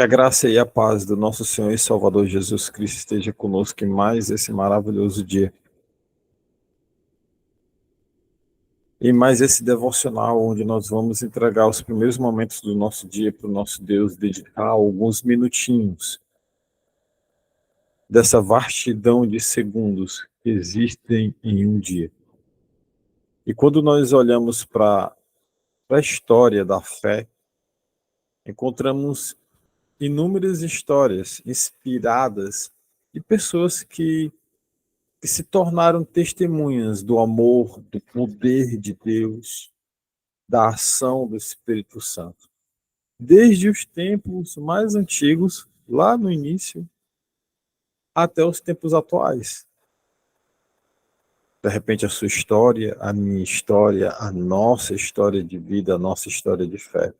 Que a graça e a paz do nosso Senhor e Salvador Jesus Cristo esteja conosco em mais esse maravilhoso dia. E mais esse devocional, onde nós vamos entregar os primeiros momentos do nosso dia para o nosso Deus, dedicar alguns minutinhos dessa vastidão de segundos que existem em um dia. E quando nós olhamos para a história da fé, encontramos inúmeras histórias inspiradas de pessoas que se tornaram testemunhas do amor, do poder de Deus, da ação do Espírito Santo. Desde os tempos mais antigos, lá no início, até os tempos atuais. De repente, a sua história, a minha história, a nossa história de vida, a nossa história de fé.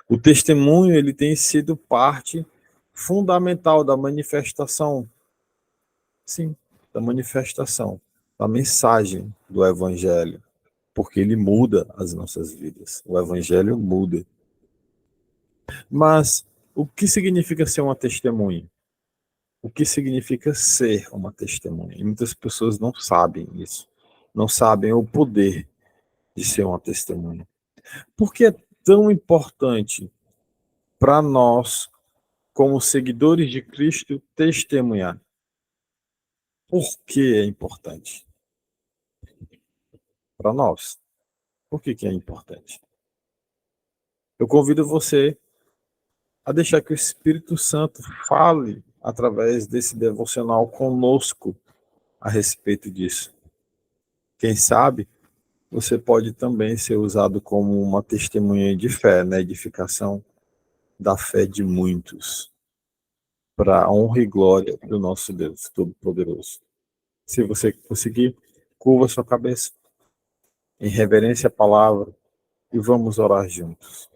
O testemunho, ele tem sido parte fundamental da manifestação, sim, da manifestação, da mensagem do Evangelho, porque ele muda as nossas vidas. O Evangelho muda. Mas o que significa ser uma testemunha? O que significa ser uma testemunha? E muitas pessoas não sabem isso. Não sabem o poder de ser uma testemunha. Por que é tão importante para nós, como seguidores de Cristo, testemunhar? Por que é importante? Para nós. Por que é importante? Eu convido você a deixar que o Espírito Santo fale através desse devocional conosco a respeito disso. Quem sabe você pode também ser usado como uma testemunha de fé, na edificação da fé de muitos, para a honra e glória do nosso Deus Todo-Poderoso. Se você conseguir, curva sua cabeça em reverência à palavra e vamos orar juntos.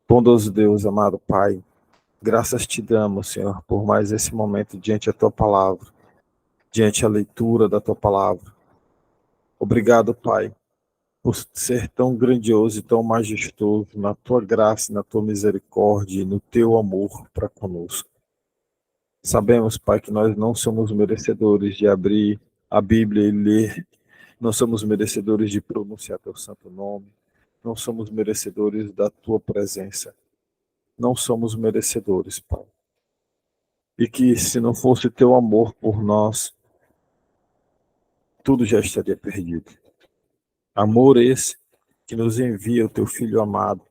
Bondoso Deus, amado Pai, graças te damos, Senhor, por mais esse momento diante da tua palavra, diante a leitura da tua palavra. Obrigado, Pai, por ser tão grandioso e tão majestoso na tua graça, na tua misericórdia e no teu amor para conosco. Sabemos, Pai, que nós não somos merecedores de abrir a Bíblia e ler, não somos merecedores de pronunciar teu santo nome, não somos merecedores da tua presença, não somos merecedores, Pai. E que se não fosse teu amor por nós, tudo já estaria perdido. Amor esse que nos envia o teu Filho amado,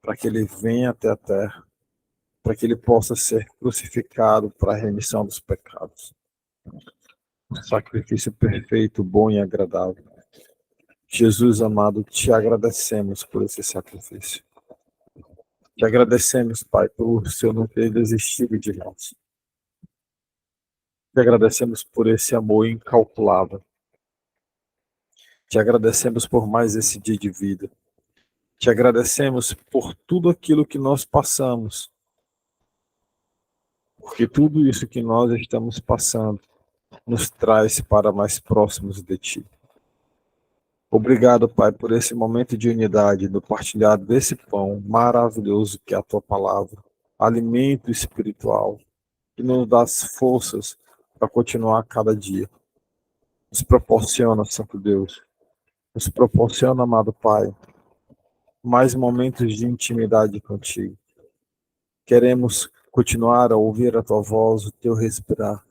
para que ele venha até a terra, para que ele possa ser crucificado para a remissão dos pecados. Um sacrifício perfeito, bom e agradável. Jesus amado, te agradecemos por esse sacrifício. Te agradecemos, Pai, por o Senhor não ter desistido de nós. Te agradecemos por esse amor incalculável. Te agradecemos por mais esse dia de vida. Te agradecemos por tudo aquilo que nós passamos. Porque tudo isso que nós estamos passando nos traz para mais próximos de Ti. Obrigado, Pai, por esse momento de unidade, do partilhado desse pão maravilhoso que é a Tua palavra, alimento espiritual, que nos dá forças para continuar cada dia. Nos proporciona, Santo Deus, nos proporciona, amado Pai, mais momentos de intimidade contigo. Queremos continuar a ouvir a Tua voz, o Teu respirar.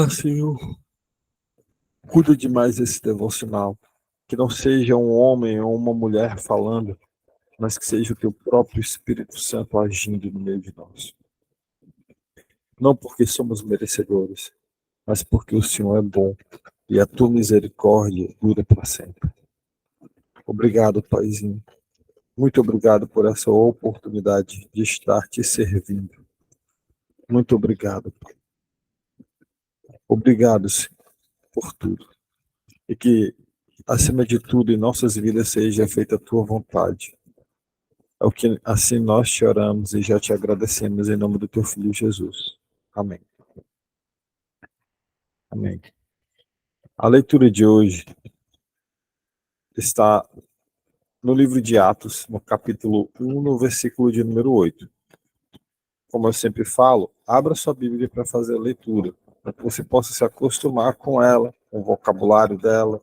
Senhor, cuida demais esse devocional. Que não seja um homem ou uma mulher falando, mas que seja o Teu próprio Espírito Santo agindo no meio de nós. Não porque somos merecedores, mas porque o Senhor é bom e a Tua misericórdia dura para sempre. Obrigado, Paizinho. Muito obrigado por essa oportunidade de estar te servindo. Muito obrigado, Pai. Obrigado, Senhor, por tudo. E que, acima de tudo, em nossas vidas seja feita a Tua vontade. É o que assim nós te oramos e já te agradecemos em nome do Teu Filho Jesus. Amém. Amém. A leitura de hoje está no livro de Atos, no capítulo 1, no versículo de número 8. Como eu sempre falo, abra sua Bíblia para fazer a leitura, para que você possa se acostumar com ela, com o vocabulário dela,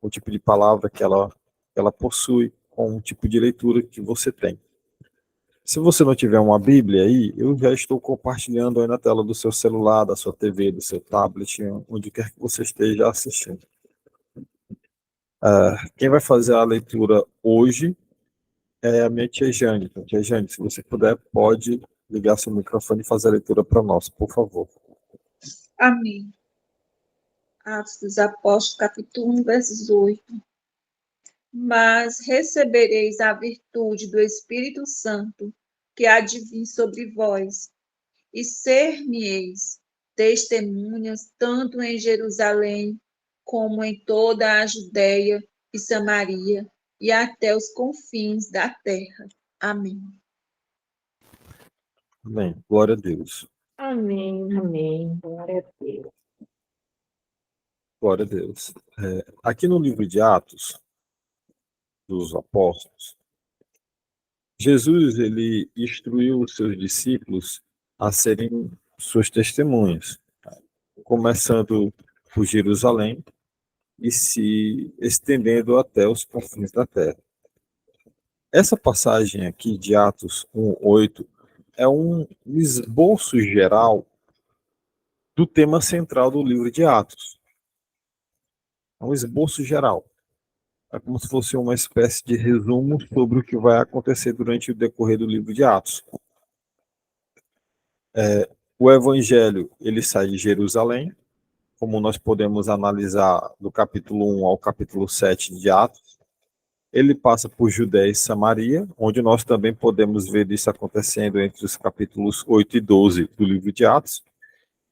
o tipo de palavra que ela possui, com o tipo de leitura que você tem. Se você não tiver uma Bíblia aí, eu já estou compartilhando aí na tela do seu celular, da sua TV, do seu tablet, onde quer que você esteja assistindo. Quem vai fazer a leitura hoje é a minha tia Jane. Então, tia Jane, se você puder, pode ligar seu microfone e fazer a leitura para nós, por favor. Amém. Atos dos Apóstolos, capítulo 1, versos 8. Mas recebereis a virtude do Espírito Santo, que há de vir sobre vós, e ser-me-eis testemunhas tanto em Jerusalém, como em toda a Judéia e Samaria, e até os confins da terra. Amém. Amém. Glória a Deus. Amém, amém. Glória a Deus. Glória a Deus. Aqui no livro de Atos dos Apóstolos, Jesus ele instruiu os seus discípulos a serem suas testemunhas, começando por Jerusalém e se estendendo até os confins da terra. Essa passagem aqui de Atos 1:8 é um esboço geral do tema central do livro de Atos. É um esboço geral. É como se fosse uma espécie de resumo sobre o que vai acontecer durante o decorrer do livro de Atos. O evangelho, ele sai de Jerusalém, como nós podemos analisar do capítulo 1 ao capítulo 7 de Atos. Ele passa por Judéia e Samaria, onde nós também podemos ver isso acontecendo entre os capítulos 8 e 12 do livro de Atos.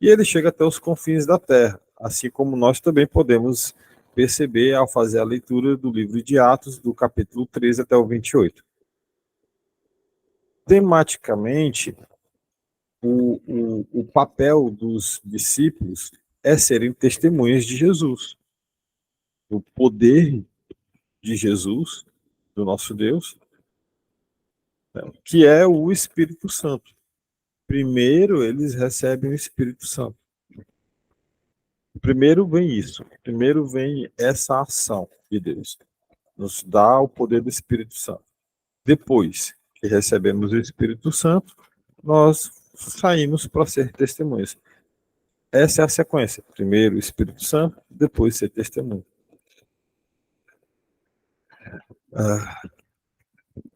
E ele chega até os confins da terra, assim como nós também podemos perceber ao fazer a leitura do livro de Atos, do capítulo 13 até o 28. Tematicamente, o papel dos discípulos é serem testemunhas de Jesus, do poder de Jesus, do nosso Deus, que é o Espírito Santo. Primeiro, eles recebem o Espírito Santo. Primeiro vem isso. Primeiro vem essa ação de Deus. Nos dá o poder do Espírito Santo. Depois que recebemos o Espírito Santo, nós saímos para ser testemunhas. Essa é a sequência. Primeiro o Espírito Santo, depois ser testemunha.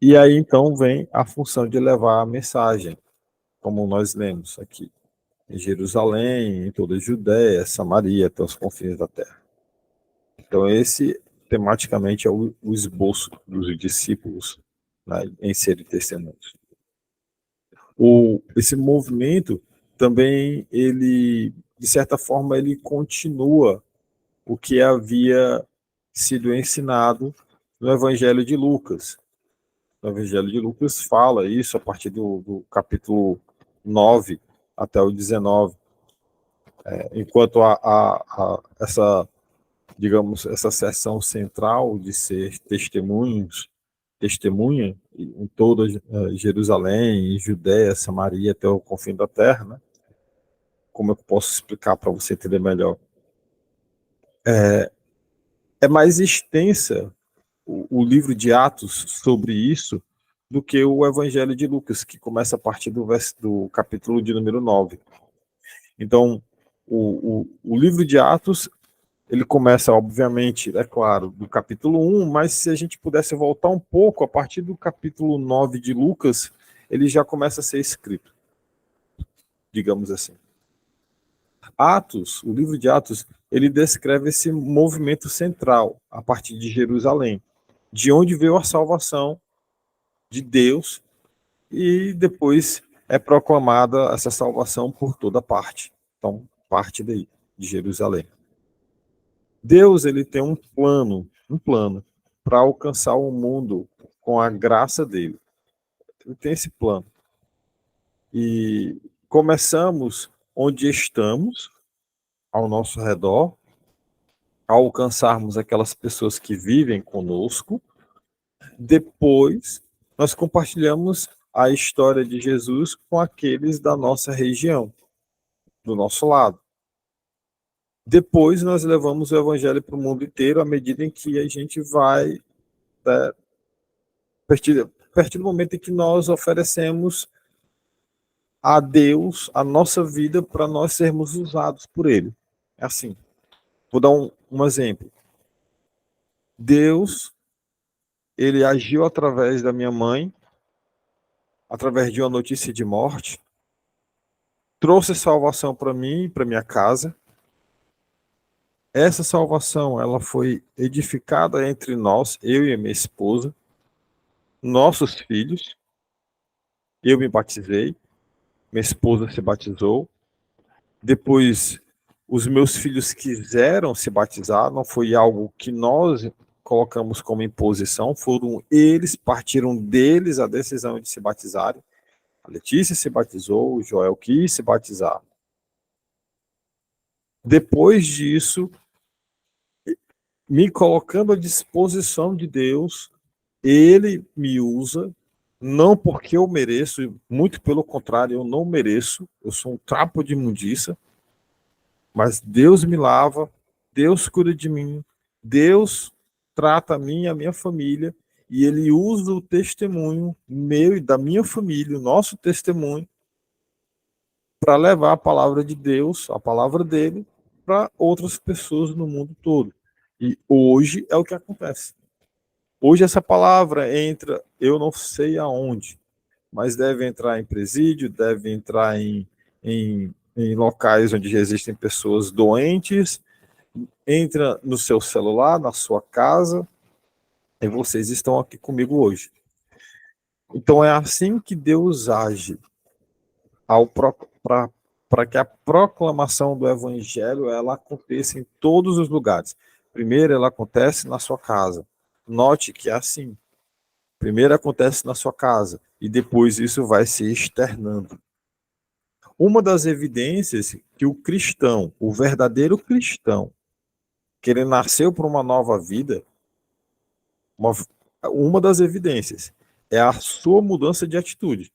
E aí então vem a função de levar a mensagem, como nós lemos aqui, em Jerusalém, em toda a Judéia, Samaria, até os confins da terra. Então esse, tematicamente, é o esboço dos discípulos, né, em serem testemunhos. Esse movimento também, ele, de certa forma, ele continua o que havia sido ensinado no Evangelho de Lucas. O Evangelho de Lucas fala isso a partir do capítulo 9 até o 19. Enquanto essa, digamos, essa seção central de ser testemunha em toda Jerusalém, Judéia, Samaria, até o confim da terra, né? Como eu posso explicar para você entender melhor? É mais extensa o livro de Atos sobre isso do que o Evangelho de Lucas, que começa a partir do capítulo de número 9. Então, o livro de Atos, ele começa, obviamente, é claro, do capítulo 1, mas se a gente pudesse voltar um pouco, a partir do capítulo 9 de Lucas, ele já começa a ser escrito, digamos assim. Atos, o livro de Atos, ele descreve esse movimento central, a partir de Jerusalém, de onde veio a salvação de Deus, e depois é proclamada essa salvação por toda parte. Então, parte daí, de Jerusalém. Deus, ele tem um plano para alcançar o mundo com a graça dele. Ele tem esse plano. E começamos onde estamos, ao nosso redor, a alcançarmos aquelas pessoas que vivem conosco, Depois, nós compartilhamos a história de Jesus com aqueles da nossa região, do nosso lado. Depois, nós levamos o evangelho para o mundo inteiro à medida em que a gente vai, né, a partir do momento em que nós oferecemos a Deus a nossa vida para nós sermos usados por Ele. É assim. Vou dar um exemplo. Deus, Ele agiu através da minha mãe, através de uma notícia de morte, trouxe salvação para mim, para minha casa. Essa salvação, ela foi edificada entre nós, eu e a minha esposa, nossos filhos. Eu me batizei, minha esposa se batizou. Depois, os meus filhos quiseram se batizar, não foi algo que nós colocamos como imposição, foram eles, partiram deles a decisão de se batizarem. A Letícia se batizou, o Joel quis se batizar. Depois disso, me colocando à disposição de Deus, Ele me usa, não porque eu mereço, muito pelo contrário, eu não mereço, eu sou um trapo de imundícia, mas Deus me lava, Deus cuida de mim, Deus trata a mim e a minha família, e Ele usa o testemunho meu e da minha família, o nosso testemunho, para levar a palavra de Deus, a palavra dele, para outras pessoas no mundo todo. E hoje é o que acontece. Hoje essa palavra entra, eu não sei aonde, mas deve entrar em presídio, deve entrar em locais onde existem pessoas doentes, entra no seu celular, na sua casa, e vocês estão aqui comigo hoje. Então é assim que Deus age para que a proclamação do evangelho ela aconteça em todos os lugares. Primeiro ela acontece na sua casa. Note que é assim. Primeiro acontece na sua casa e depois isso vai se externando. Uma das evidências que o cristão, o verdadeiro cristão, que ele nasceu para uma nova vida, uma das evidências é a sua mudança de atitude.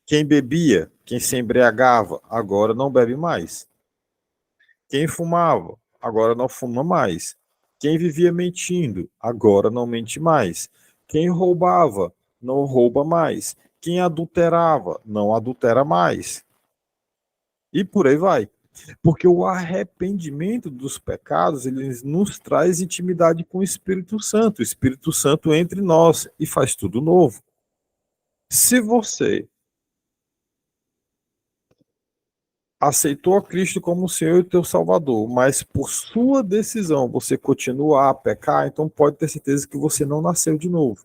Quem bebia, quem se embriagava, agora não bebe mais. Quem fumava, agora não fuma mais. Quem vivia mentindo, agora não mente mais. Quem roubava, não rouba mais. Quem adulterava, não adultera mais. E por aí vai. Porque o arrependimento dos pecados, ele nos traz intimidade com o Espírito Santo. O Espírito Santo entra em nós e faz tudo novo. Se você aceitou a Cristo como o Senhor e o teu Salvador, mas por sua decisão você continuar a pecar, então pode ter certeza que você não nasceu de novo.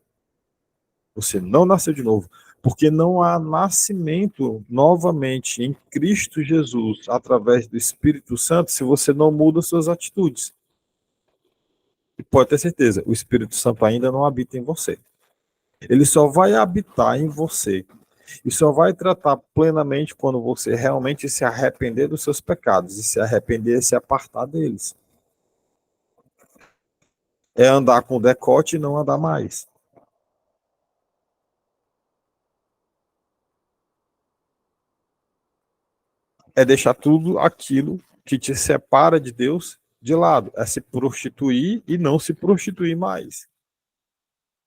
Você não nasceu de novo, porque não há nascimento novamente em Cristo Jesus através do Espírito Santo se você não muda suas atitudes. E pode ter certeza, o Espírito Santo ainda não habita em você. Ele só vai habitar em você e só vai tratar plenamente quando você realmente se arrepender dos seus pecados e se arrepender e se apartar deles. É andar com decote e não andar mais. É deixar tudo aquilo que te separa de Deus de lado. É se prostituir e não se prostituir mais.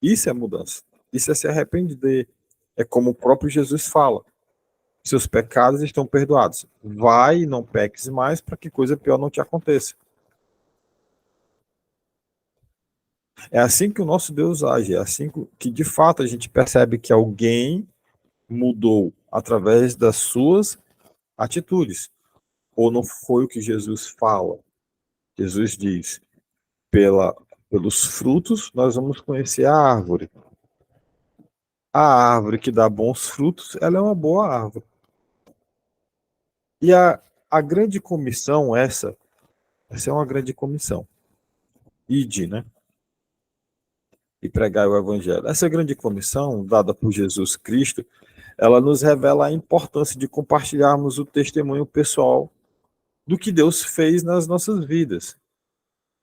Isso é mudança. Isso é se arrepender. É como o próprio Jesus fala. Seus pecados estão perdoados. Vai e não peques mais para que coisa pior não te aconteça. É assim que o nosso Deus age. É assim que de fato a gente percebe que alguém mudou através das suas atitudes. Ou não foi o que Jesus fala. Jesus diz, pelos frutos nós vamos conhecer a árvore. A árvore que dá bons frutos, ela é uma boa árvore. E a grande comissão, essa é uma grande comissão. Ide, né? E pregar o evangelho. Essa grande comissão, dada por Jesus Cristo, ela nos revela a importância de compartilharmos o testemunho pessoal do que Deus fez nas nossas vidas.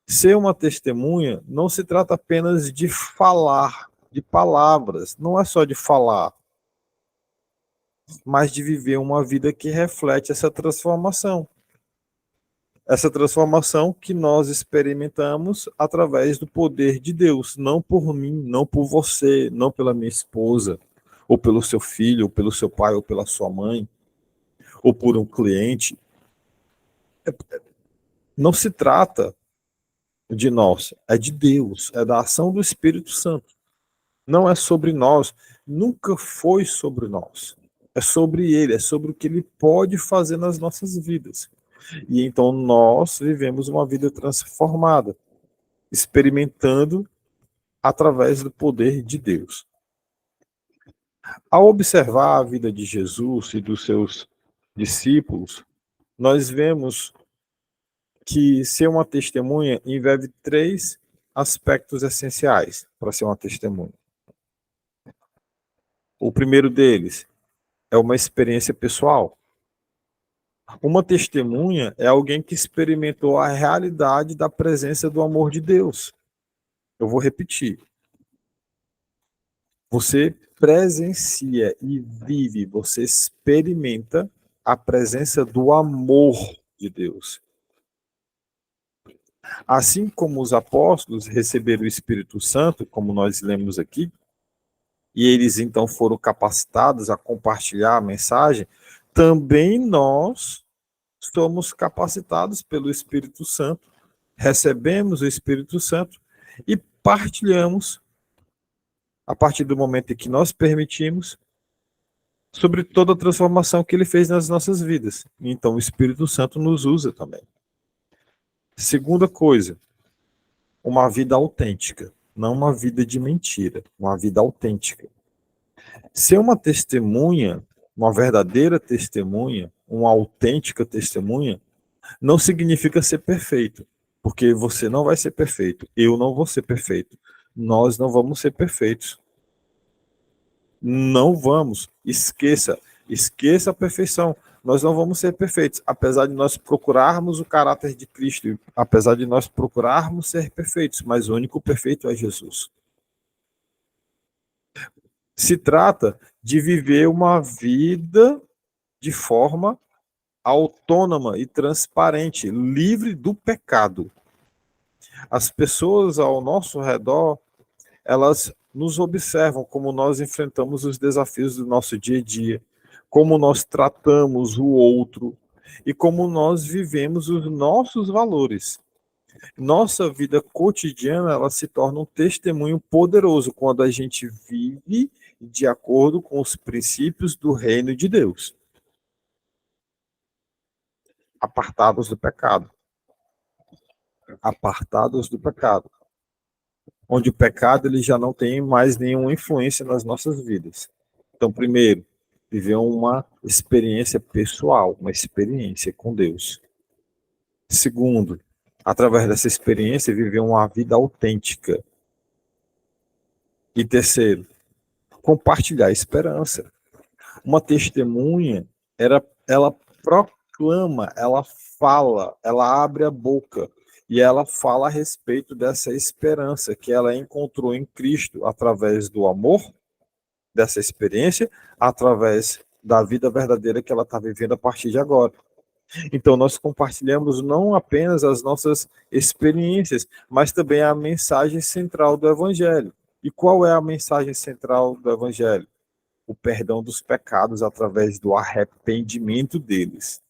Ser uma testemunha não se trata apenas de falar, de palavras, não é só de falar, mas de viver uma vida que reflete essa transformação. Essa transformação que nós experimentamos através do poder de Deus, não por mim, não por você, não pela minha esposa, ou pelo seu filho, ou pelo seu pai, ou pela sua mãe, ou por um cliente. Não se trata de nós, é de Deus, é da ação do Espírito Santo. Não é sobre nós, nunca foi sobre nós. É sobre Ele, é sobre o que Ele pode fazer nas nossas vidas. E então nós vivemos uma vida transformada, experimentando através do poder de Deus. Ao observar a vida de Jesus e dos seus discípulos, nós vemos que ser uma testemunha envolve 3 aspectos essenciais para ser uma testemunha. O primeiro deles é uma experiência pessoal. Uma testemunha é alguém que experimentou a realidade da presença do amor de Deus. Eu vou repetir. Você presencia e vive, você experimenta a presença do amor de Deus. Assim como os apóstolos receberam o Espírito Santo, como nós lemos aqui, e eles então foram capacitados a compartilhar a mensagem, também nós somos capacitados pelo Espírito Santo, recebemos o Espírito Santo e partilhamos, a partir do momento em que nós permitimos, sobre toda a transformação que ele fez nas nossas vidas. Então o Espírito Santo nos usa também. Segunda coisa, uma vida autêntica, não uma vida de mentira, uma vida autêntica. Ser uma testemunha, uma verdadeira testemunha, uma autêntica testemunha, não significa ser perfeito, porque você não vai ser perfeito, eu não vou ser perfeito, nós não vamos ser perfeitos. Não vamos, esqueça a perfeição. Nós não vamos ser perfeitos, apesar de nós procurarmos o caráter de Cristo, apesar de nós procurarmos ser perfeitos, mas o único perfeito é Jesus. Se trata de viver uma vida de forma autônoma e transparente, livre do pecado. As pessoas ao nosso redor, elas nos observam como nós enfrentamos os desafios do nosso dia a dia, como nós tratamos o outro e como nós vivemos os nossos valores. Nossa vida cotidiana, ela se torna um testemunho poderoso quando a gente vive de acordo com os princípios do reino de Deus, apartados do pecado. Apartados do pecado. Onde o pecado ele já não tem mais nenhuma influência nas nossas vidas. Então, primeiro, viver uma experiência pessoal, uma experiência com Deus. Segundo, através dessa experiência, viver uma vida autêntica. E terceiro, compartilhar a esperança. Uma testemunha, ela proclama, ela fala, ela abre a boca e ela fala a respeito dessa esperança que ela encontrou em Cristo através do amor, dessa experiência, através da vida verdadeira que ela está vivendo a partir de agora. Então, nós compartilhamos não apenas as nossas experiências, mas também a mensagem central do Evangelho. E qual é a mensagem central do Evangelho? O perdão dos pecados através do arrependimento deles.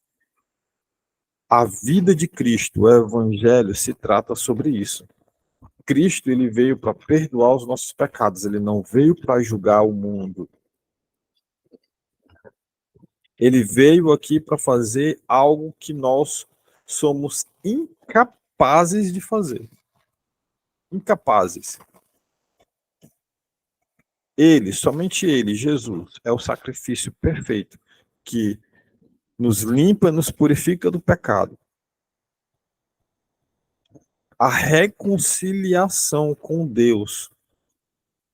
A vida de Cristo, o Evangelho, se trata sobre isso. Cristo ele veio para perdoar os nossos pecados, ele não veio para julgar o mundo. Ele veio aqui para fazer algo que nós somos incapazes de fazer. Incapazes. Ele, somente ele, Jesus, é o sacrifício perfeito que nos limpa, nos purifica do pecado. A reconciliação com Deus,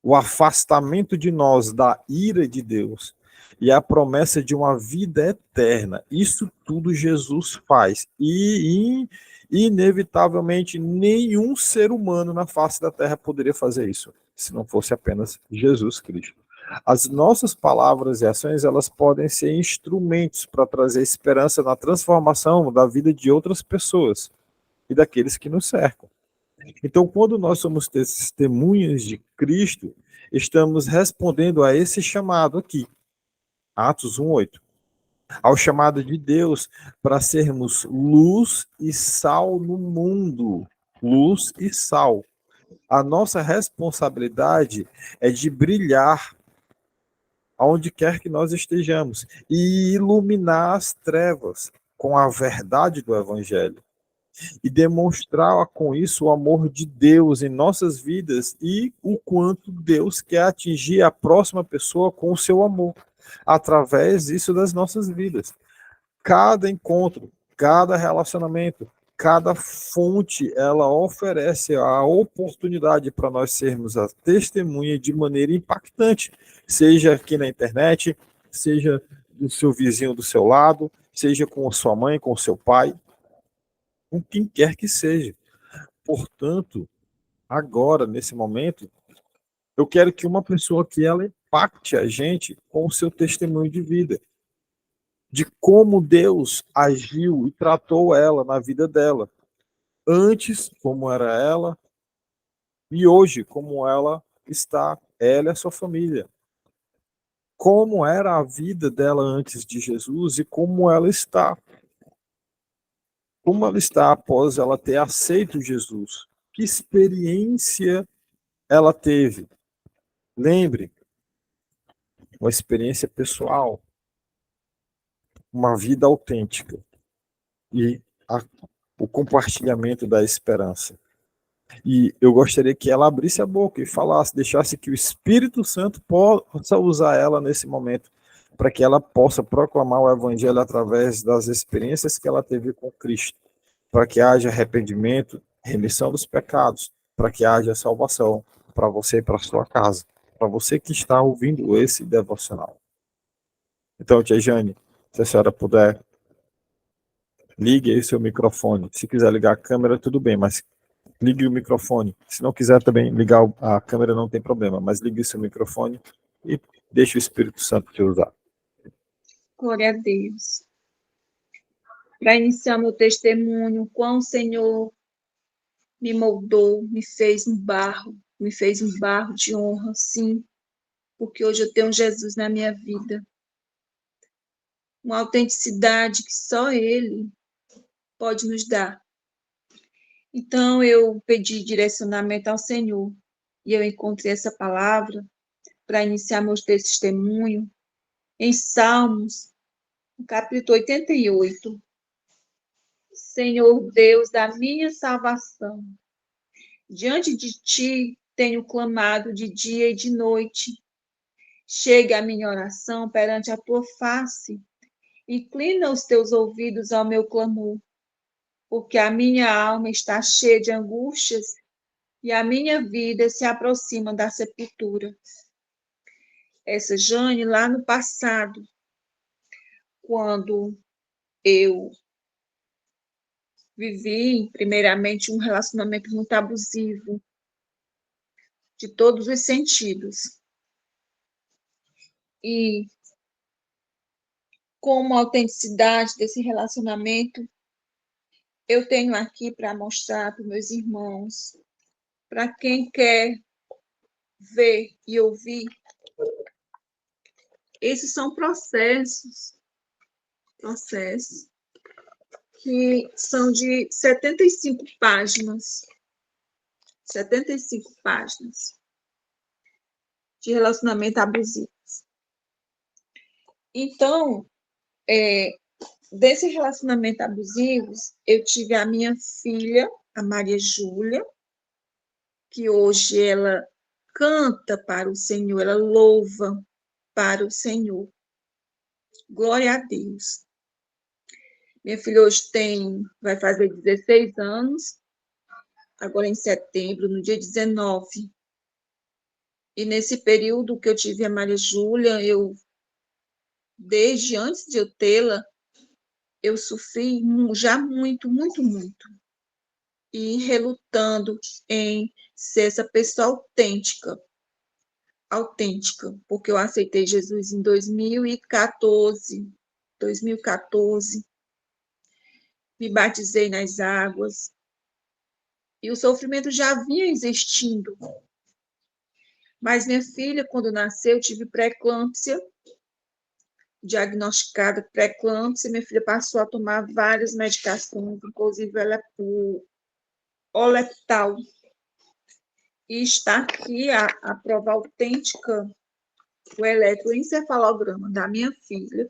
o afastamento de nós da ira de Deus, e a promessa de uma vida eterna. Isso tudo Jesus faz. E inevitavelmente, nenhum ser humano na face da Terra poderia fazer isso, se não fosse apenas Jesus Cristo. As nossas palavras e ações, elas podem ser instrumentos para trazer esperança na transformação da vida de outras pessoas e daqueles que nos cercam. Então, quando nós somos testemunhas de Cristo, estamos respondendo a esse chamado aqui, Atos 1:8, ao chamado de Deus para sermos luz e sal no mundo. Luz e sal. A nossa responsabilidade é de brilhar aonde quer que nós estejamos e iluminar as trevas com a verdade do Evangelho e demonstrar com isso o amor de Deus em nossas vidas e o quanto Deus quer atingir a próxima pessoa com o seu amor, através disso das nossas vidas. Cada encontro, cada relacionamento, cada fonte, ela oferece a oportunidade para nós sermos a testemunha de maneira impactante, seja aqui na internet, seja do seu vizinho do seu lado, seja com a sua mãe, com o seu pai, com quem quer que seja. Portanto, agora, nesse momento, eu quero que uma pessoa que ela impacte a gente com o seu testemunho de vida, de como Deus agiu e tratou ela na vida dela. Antes, como era ela, e hoje, como ela está, ela e a sua família. Como era a vida dela antes de Jesus e como ela está. Como ela está após ela ter aceito Jesus. Que experiência ela teve. Lembre, uma experiência pessoal, uma vida autêntica e o compartilhamento da esperança. E eu gostaria que ela abrisse a boca e falasse, deixasse que o Espírito Santo possa usar ela nesse momento, para que ela possa proclamar o Evangelho através das experiências que ela teve com Cristo, para que haja arrependimento, remissão dos pecados, para que haja salvação para você e para a sua casa, para você que está ouvindo esse devocional. Então, tia Jane, se a senhora puder, ligue aí seu microfone. Se quiser ligar a câmera, tudo bem, mas ligue o microfone. Se não quiser também ligar a câmera, não tem problema, mas ligue o seu microfone e deixe o Espírito Santo te usar. Glória a Deus. Para iniciar meu testemunho, quão o Senhor me moldou, me fez um barro de honra, sim, porque hoje eu tenho Jesus na minha vida. Uma autenticidade que só Ele pode nos dar. Então, eu pedi direcionamento ao Senhor e eu encontrei essa palavra para iniciar meu testemunho em Salmos, no capítulo 88. Senhor Deus da minha salvação, diante de ti tenho clamado de dia e de noite. Chega a minha oração perante a tua face, inclina os teus ouvidos ao meu clamor, porque a minha alma está cheia de angústias e a minha vida se aproxima da sepultura. Essa Jane, lá no passado, quando eu vivi, primeiramente, um relacionamento muito abusivo, de todos os sentidos. E como a autenticidade desse relacionamento, eu tenho aqui para mostrar para meus irmãos, para quem quer ver e ouvir. Esses são processos que são de 75 páginas. 75 páginas de relacionamento abusivo. Então, desse relacionamento abusivo, eu tive a minha filha, a Maria Júlia, que hoje ela canta para o Senhor, ela louva para o Senhor. Glória a Deus. Minha filha hoje vai fazer 16 anos, agora em setembro, no dia 19. E nesse período que eu tive a Maria Júlia, eu desde antes de eu tê-la, eu sofri já muito, muito, muito. E relutando em ser essa pessoa autêntica, porque eu aceitei Jesus em 2014, me batizei nas águas, e o sofrimento já vinha existindo. Mas minha filha, quando nasceu, eu tive pré-eclâmpsia, diagnosticada pré-eclâmpsia, minha filha passou a tomar várias medicações, inclusive o Oleptal. E está aqui a prova autêntica, o eletroencefalograma da minha filha,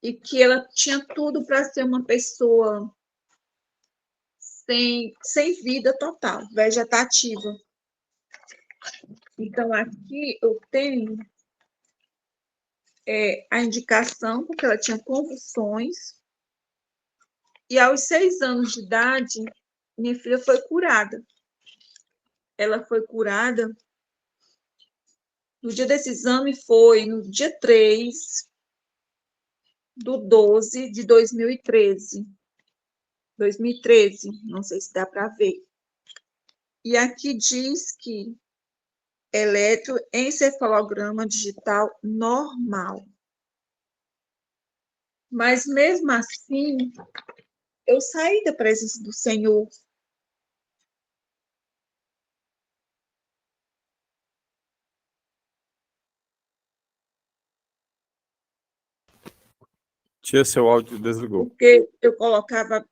e que ela tinha tudo para ser uma pessoa sem vida total, vegetativa. Então, aqui eu tenho a indicação, porque ela tinha convulsões, e aos 6 anos de idade, minha filha foi curada. Ela foi curada, no dia desse exame foi no dia 3/12 de 2013. 2013, não sei se dá para ver. E aqui diz que eletroencefalograma digital normal. Mas mesmo assim, eu saí da presença do Senhor. Tia, seu áudio desligou. Porque eu colocava,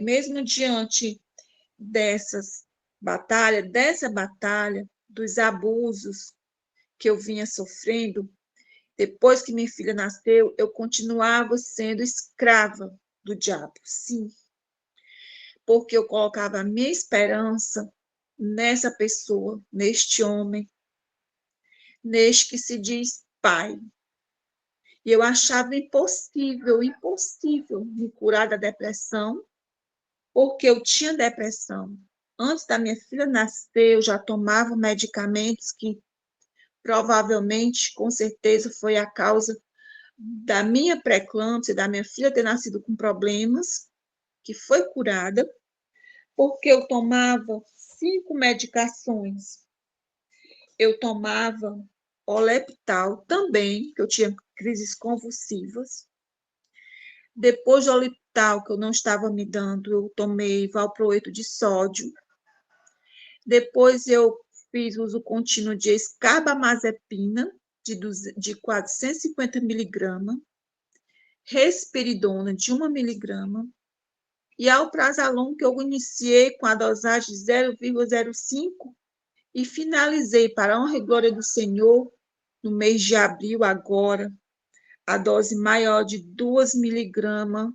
mesmo diante dessa batalha, dos abusos que eu vinha sofrendo, depois que minha filha nasceu, eu continuava sendo escrava do diabo, sim. Porque eu colocava a minha esperança nessa pessoa, neste homem, neste que se diz pai. E eu achava impossível me curar da depressão, porque eu tinha depressão. Antes da minha filha nascer, eu já tomava medicamentos que provavelmente, com certeza, foi a causa da minha pré-eclâmpsia, da minha filha ter nascido com problemas, que foi curada, porque eu tomava 5 medicações. Eu tomava Oleptal também, que eu tinha crises convulsivas. Depois do Oleptal, que eu não estava me dando, eu tomei valproato de sódio. Depois eu fiz uso contínuo de escarbamazepina, de 450 miligramas, risperidona de 1 miligrama, e alprazolam, que eu iniciei com a dosagem de 0,05 e finalizei, para a honra e glória do Senhor, no mês de abril, agora, a dose maior de 2 miligramas,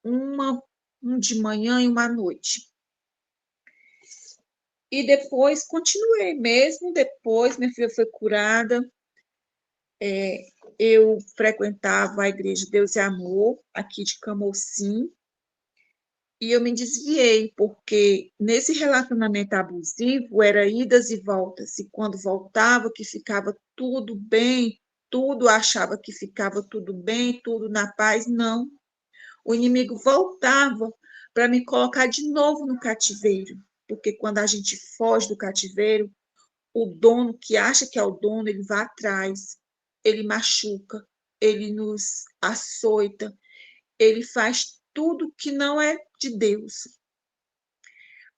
um de manhã e uma à noite. E depois continuei, mesmo depois, minha filha foi curada, eu frequentava a Igreja Deus e Amor, aqui de Camocim, e eu me desviei, porque nesse relacionamento abusivo era idas e voltas, e quando voltava que ficava tudo bem, tudo achava que ficava tudo bem, tudo na paz, não. O inimigo voltava para me colocar de novo no cativeiro, porque quando a gente foge do cativeiro, o dono que acha que é o dono, ele vai atrás, ele machuca, ele nos açoita, ele faz tudo que não é de Deus.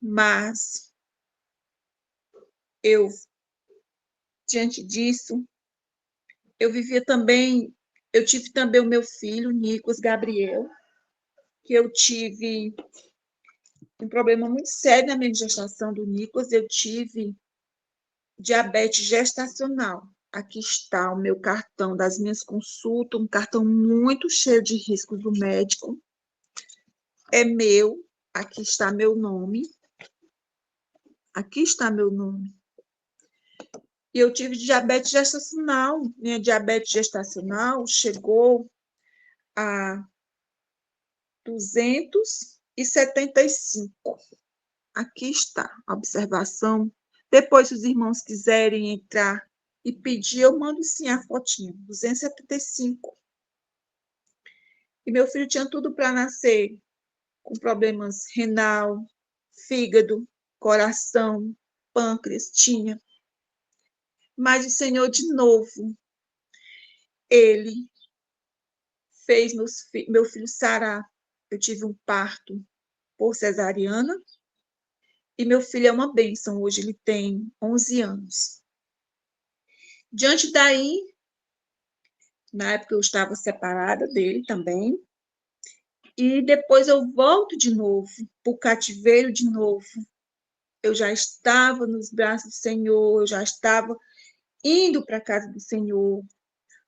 Mas eu, diante disso, eu tive também o meu filho, Nicos Gabriel, que eu tive um problema muito sério na minha gestação do Nicos, eu tive diabetes gestacional. Aqui está o meu cartão das minhas consultas, um cartão muito cheio de riscos do médico. É meu, aqui está meu nome. Aqui está meu nome. E eu tive diabetes gestacional. Minha diabetes gestacional chegou a 275. Aqui está a observação. Depois, se os irmãos quiserem entrar e pedi, eu mando sim a fotinha, 275. E meu filho tinha tudo para nascer com problemas renal, fígado, coração, pâncreas, tinha. Mas o Senhor, de novo, Ele fez meu filho sarar. Eu tive um parto por cesariana e meu filho é uma bênção. Hoje ele tem 11 anos. Diante daí, na época eu estava separada dele também, e depois eu volto de novo para o cativeiro de novo. Eu já estava nos braços do Senhor, eu já estava indo para a casa do Senhor,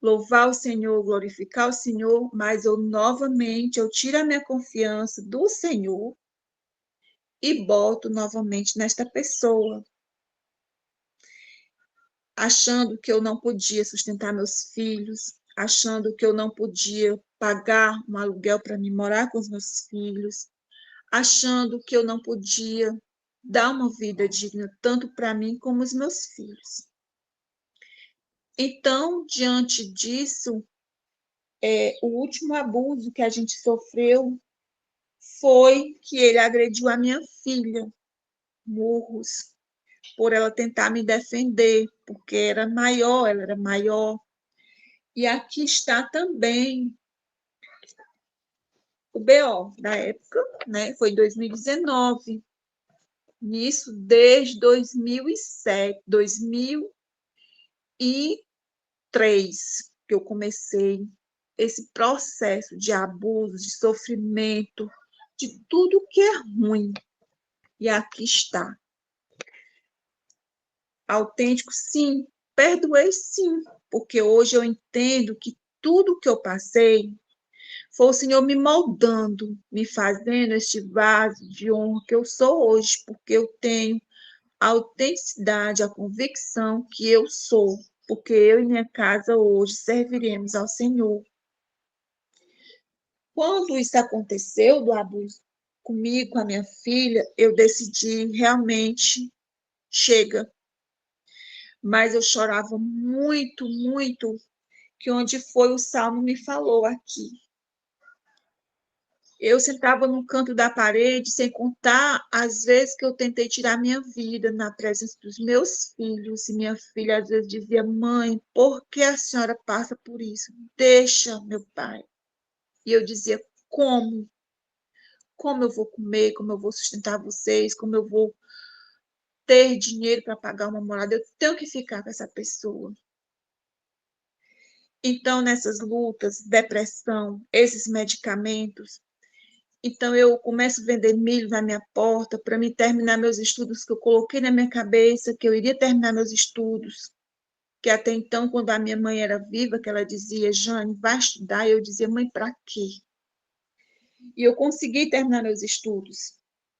louvar o Senhor, glorificar o Senhor, mas eu novamente, eu tiro a minha confiança do Senhor e boto novamente nesta pessoa, achando que eu não podia sustentar meus filhos, achando que eu não podia pagar um aluguel para me morar com os meus filhos, achando que eu não podia dar uma vida digna tanto para mim como os meus filhos. Então, diante disso, o último abuso que a gente sofreu foi que ele agrediu a minha filha, murros, por ela tentar me defender, porque era maior, ela era maior. E aqui está também o BO da época, né? Foi em 2019. Nisso, desde 2007, 2003, que eu comecei esse processo de abuso, de sofrimento, de tudo que é ruim. E aqui está. Autêntico, sim. Perdoei, sim. Porque hoje eu entendo que tudo que eu passei foi o Senhor me moldando, me fazendo este vaso de honra que eu sou hoje, porque eu tenho a autenticidade, a convicção que eu sou, porque eu e minha casa hoje serviremos ao Senhor. Quando isso aconteceu, do abuso comigo, com a minha filha, eu decidi realmente, chega. Mas eu chorava muito, muito, que onde foi o Salmo me falou aqui. Eu sentava no canto da parede, sem contar as vezes que eu tentei tirar minha vida na presença dos meus filhos. E minha filha às vezes dizia: mãe, por que a senhora passa por isso? Deixa, meu pai. E eu dizia: como? Como eu vou comer? Como eu vou sustentar vocês? Como eu vou ter dinheiro para pagar uma morada? Eu tenho que ficar com essa pessoa. Então, nessas lutas, depressão, esses medicamentos, então, eu começo a vender milho na minha porta para me terminar meus estudos, que eu coloquei na minha cabeça que eu iria terminar meus estudos. Que até então, quando a minha mãe era viva, que ela dizia: Jane, vai estudar. E eu dizia: mãe, para quê? E eu consegui terminar meus estudos.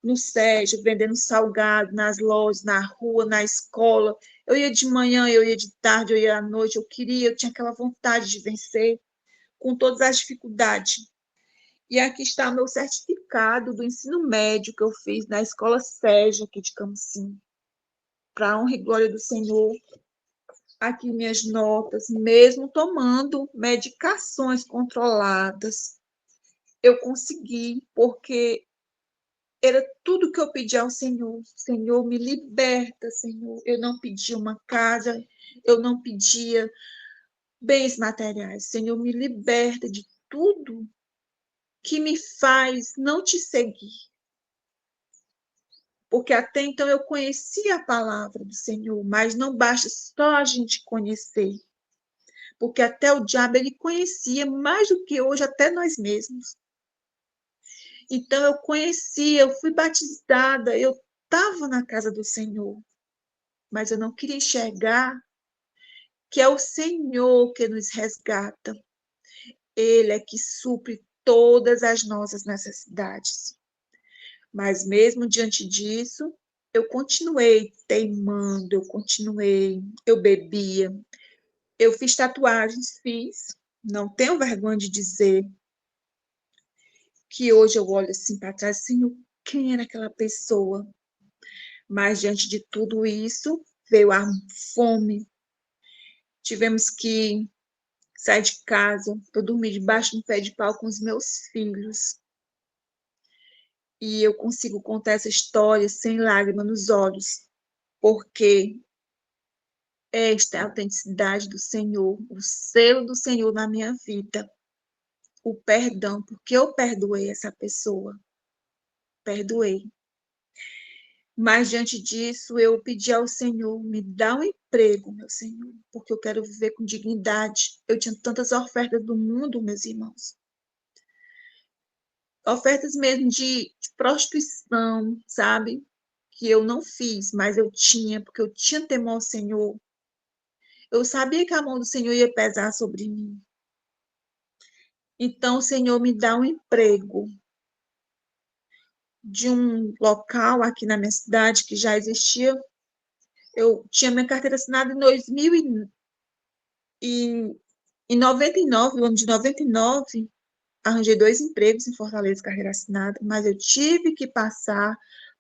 No SESI, vendendo salgado, nas lojas, na rua, na escola. Eu ia de manhã, eu ia de tarde, eu ia à noite. Eu tinha aquela vontade de vencer, com todas as dificuldades. E aqui está o meu certificado do ensino médio que eu fiz na escola SESI, aqui de Camusim. Para a honra e glória do Senhor. Aqui minhas notas, mesmo tomando medicações controladas, eu consegui, porque era tudo que eu pedi ao Senhor. Senhor, me liberta, Senhor. Eu não pedia uma casa, eu não pedia bens materiais. Senhor, me liberta de tudo que me faz não te seguir. Porque até então eu conhecia a palavra do Senhor, mas não basta só a gente conhecer. Porque até o diabo ele conhecia mais do que hoje até nós mesmos. Então eu conhecia, eu fui batizada, eu estava na casa do Senhor, mas eu não queria enxergar que é o Senhor que nos resgata. Ele é que supre todas as nossas necessidades. Mas mesmo diante disso, eu continuei teimando, eu bebia, eu fiz tatuagens, não tenho vergonha de dizer que hoje eu olho assim para trás, Senhor, quem era aquela pessoa? Mas diante de tudo isso, veio a fome, tivemos que sair de casa para dormir debaixo de um pé de pau com os meus filhos. E eu consigo contar essa história sem lágrima nos olhos, porque esta é a autenticidade do Senhor, o selo do Senhor na minha vida, o perdão, porque eu perdoei essa pessoa, perdoei. Mas diante disso, eu pedi ao Senhor, me dá um emprego, meu Senhor, porque eu quero viver com dignidade. Eu tinha tantas ofertas do mundo, meus irmãos. Ofertas mesmo de prostituição, sabe? Que eu não fiz, mas eu tinha, porque eu tinha temor ao Senhor. Eu sabia que a mão do Senhor ia pesar sobre mim. Então, o Senhor me dá um emprego de um local aqui na minha cidade que já existia. Eu tinha minha carteira assinada em 2000 e em 99, no ano de 99, arranjei 2 empregos em Fortaleza, carreira assinada, mas eu tive que passar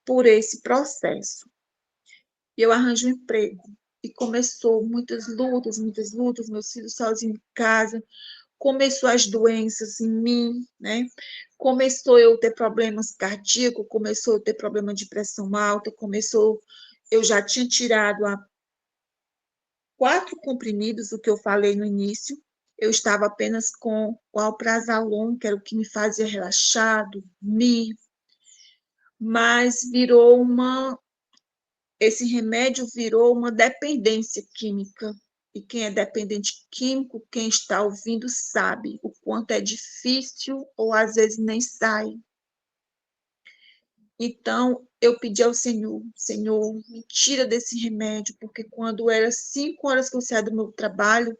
por esse processo. E eu arranjo um emprego. E começou muitas lutas, meus filhos sozinhos em casa, começou as doenças em mim, né? Começou eu ter problemas cardíacos, começou eu ter problema de pressão alta, eu já tinha tirado 4 comprimidos, o que eu falei no início, eu estava apenas com o alprazolam, que era o que me fazia relaxar, dormir, mas esse remédio virou uma dependência química. E quem é dependente químico, quem está ouvindo, sabe o quanto é difícil ou às vezes nem sai. Então, eu pedi ao Senhor, Senhor, me tira desse remédio, porque quando era 5 horas que eu saía do meu trabalho,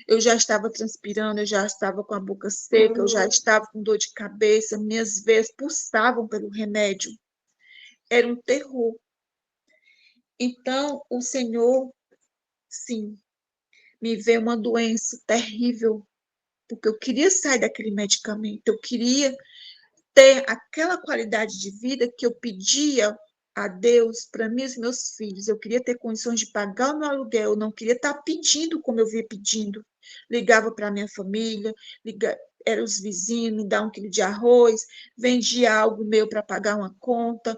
eu já estava transpirando, eu já estava com a boca seca, eu já estava com dor de cabeça, minhas veias pulsavam pelo remédio. Era um terror. Então, o Senhor, sim, me veio uma doença terrível, porque eu queria sair daquele medicamento, eu queria ter aquela qualidade de vida que eu pedia a Deus para mim e os meus filhos. Eu queria ter condições de pagar o meu aluguel, eu não queria estar pedindo como eu via pedindo. Ligava para a minha família, eram os vizinhos, me dá 1 quilo de arroz, vendia algo meu para pagar uma conta,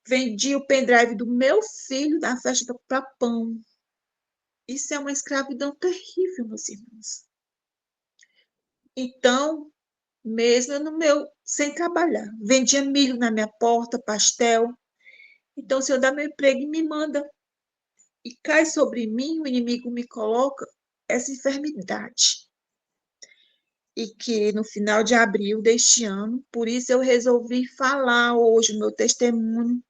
vendia o pendrive do meu filho na festa para comprar pão. Isso é uma escravidão terrível, meus irmãos. Então, mesmo no meu, sem trabalhar, vendia milho na minha porta, pastel. Então, o Senhor dá meu emprego e me manda. E cai sobre mim, o inimigo me coloca essa enfermidade. E que no final de abril deste ano, por isso eu resolvi falar hoje o meu testemunho,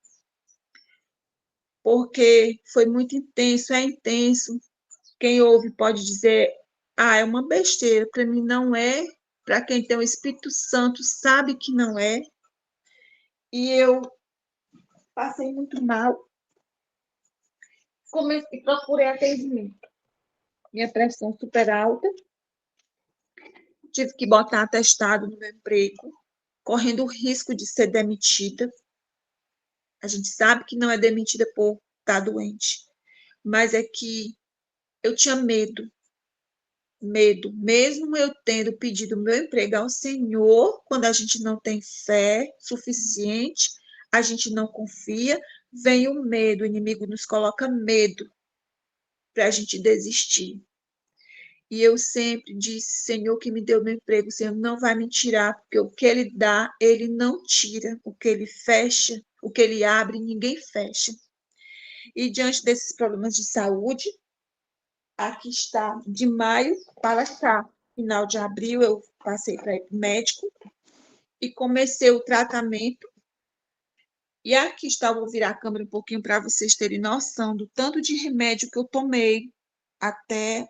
porque foi muito intenso, é intenso. Quem ouve pode dizer, é uma besteira. Para mim não é. Para quem tem o Espírito Santo sabe que não é. E eu passei muito mal. Comecei, procurei atendimento. Minha pressão super alta. Tive que botar atestado no meu emprego, correndo o risco de ser demitida. A gente sabe que não é demitida por estar doente, mas é que eu tinha medo, mesmo eu tendo pedido meu emprego ao Senhor, quando a gente não tem fé suficiente, a gente não confia, vem o medo, o inimigo nos coloca medo para a gente desistir. E eu sempre disse, Senhor, que me deu meu emprego, o Senhor não vai me tirar, porque o que Ele dá, Ele não tira. O que Ele fecha, o que Ele abre, ninguém fecha. E diante desses problemas de saúde, aqui está, de maio para cá, final de abril, eu passei para ir para o médico e comecei o tratamento. E aqui está, vou virar a câmera um pouquinho para vocês terem noção do tanto de remédio que eu tomei até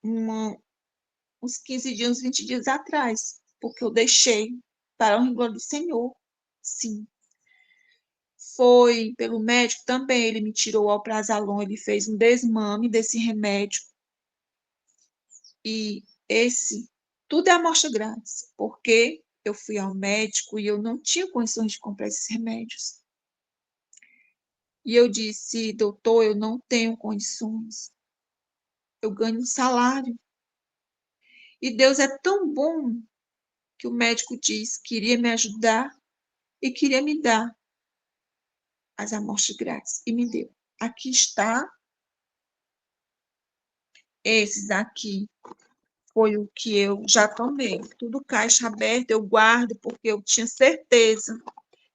uns 15 dias, uns 20 dias atrás, porque eu deixei para o rigor do Senhor. Sim. Foi pelo médico também, ele me tirou o alprazolam, ele fez um desmame desse remédio. E tudo é amostra grátis, porque eu fui ao médico e eu não tinha condições de comprar esses remédios. E eu disse, doutor, eu não tenho condições. eu ganho um salário. E Deus é tão bom que o médico diz que iria me ajudar e queria me dar as amostras grátis. E me deu. Aqui está. Esses aqui foi o que eu já tomei. Tudo caixa aberta, eu guardo, porque eu tinha certeza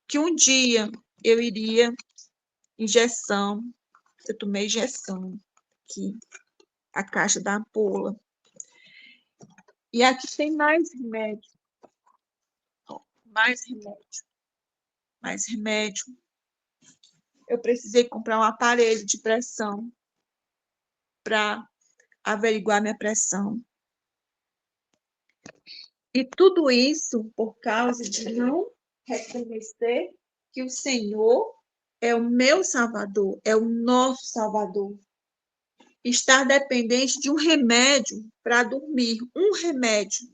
que um dia eu iria injeção. Eu tomei injeção aqui, a caixa da ampola. E aqui tem mais remédio. Ó, mais remédio. Mais remédio. Eu precisei comprar um aparelho de pressão para averiguar minha pressão. E tudo isso por causa de não reconhecer que o Senhor é o meu Salvador, é o nosso Salvador. Estar dependente de um remédio para dormir, um remédio,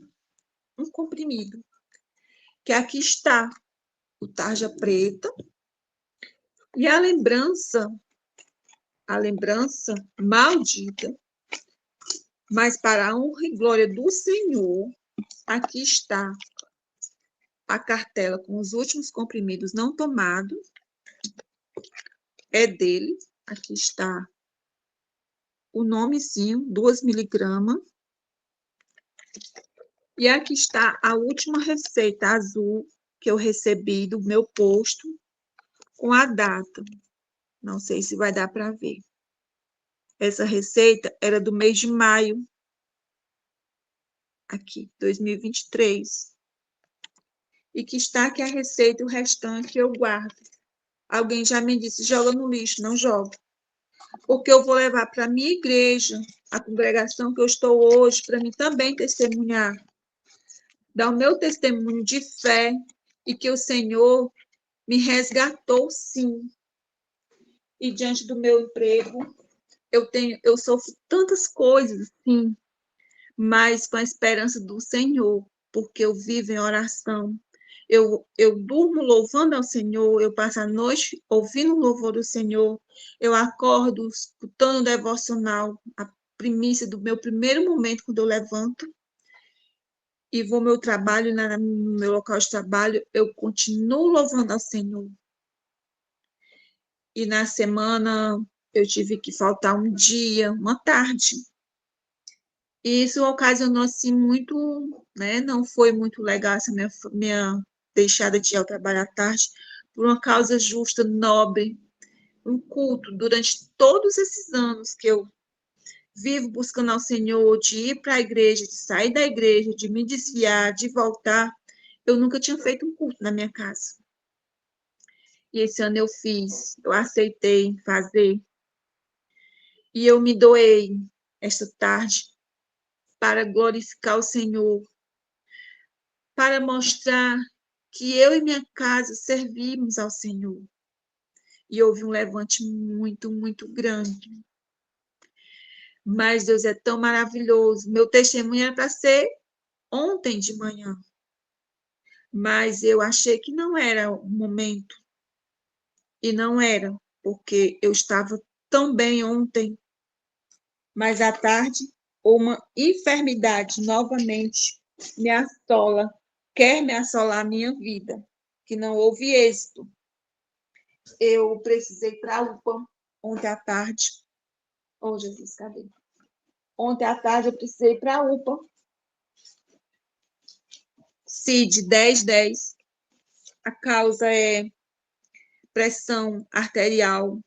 um comprimido. Que aqui está o tarja preta e a lembrança maldita, mas para a honra e glória do Senhor, aqui está a cartela com os últimos comprimidos não tomados, é dele, aqui está o nomezinho, 2 miligramas, e aqui está a última receita azul que eu recebi do meu posto, com a data, não sei se vai dar para ver. Essa receita era do mês de maio, aqui, 2023. E que está aqui a receita, o restante eu guardo. Alguém já me disse, joga no lixo, não jogo. Porque eu vou levar para a minha igreja, a congregação que eu estou hoje, para mim também testemunhar. Dar o meu testemunho de fé e que o Senhor me resgatou, sim. E diante do meu emprego, eu sofro tantas coisas, sim, mas com a esperança do Senhor, porque eu vivo em oração. Eu durmo louvando ao Senhor, eu passo a noite ouvindo o louvor do Senhor, eu acordo escutando o devocional, a primícia do meu primeiro momento quando eu levanto, e vou ao meu trabalho, no meu local de trabalho, eu continuo louvando ao Senhor. E na semana eu tive que faltar um dia, uma tarde. E isso ocasionou, assim, muito, né? Não foi muito legal essa minha deixada de ir ao trabalho à tarde, por uma causa justa, nobre, um culto. Durante todos esses anos que eu vivo buscando ao Senhor, de ir para a igreja, de sair da igreja, de me desviar, de voltar, eu nunca tinha feito um culto na minha casa. E esse ano eu fiz, eu aceitei fazer. E eu me doei esta tarde para glorificar o Senhor, para mostrar que eu e minha casa servimos ao Senhor. E houve um levante muito, muito grande. Mas Deus é tão maravilhoso. Meu testemunho era para ser ontem de manhã. Mas eu achei que não era o momento. E não era, porque eu estava tão bem ontem. Mas à tarde, uma enfermidade novamente me assola, quer me assolar a minha vida, que não houve êxito. Eu precisei ir para a UPA ontem à tarde. Oh, Jesus, cadê? Ontem à tarde eu precisei ir para a UPA. CID 1010. A causa é pressão arterial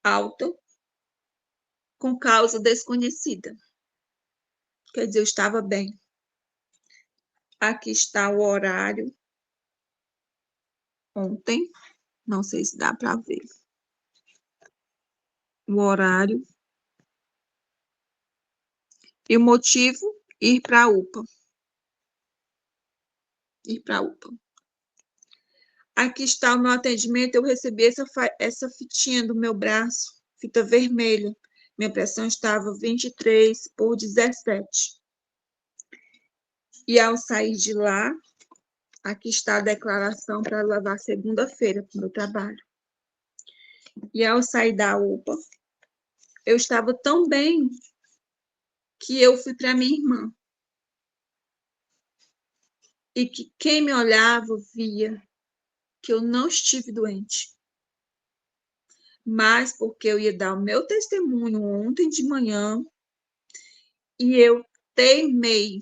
alta, com causa desconhecida. Quer dizer, eu estava bem. Aqui está o horário. Ontem, não sei se dá para ver. O horário. E o motivo, ir para a UPA. Ir para a UPA. Aqui está o meu atendimento. Eu recebi essa fitinha do meu braço, fita vermelha. Minha pressão estava 23/17. E ao sair de lá, aqui está a declaração para levar segunda-feira para o meu trabalho. E ao sair da UPA, eu estava tão bem que eu fui para minha irmã e que quem me olhava via que eu não estive doente, mas porque eu ia dar o meu testemunho ontem de manhã e eu teimei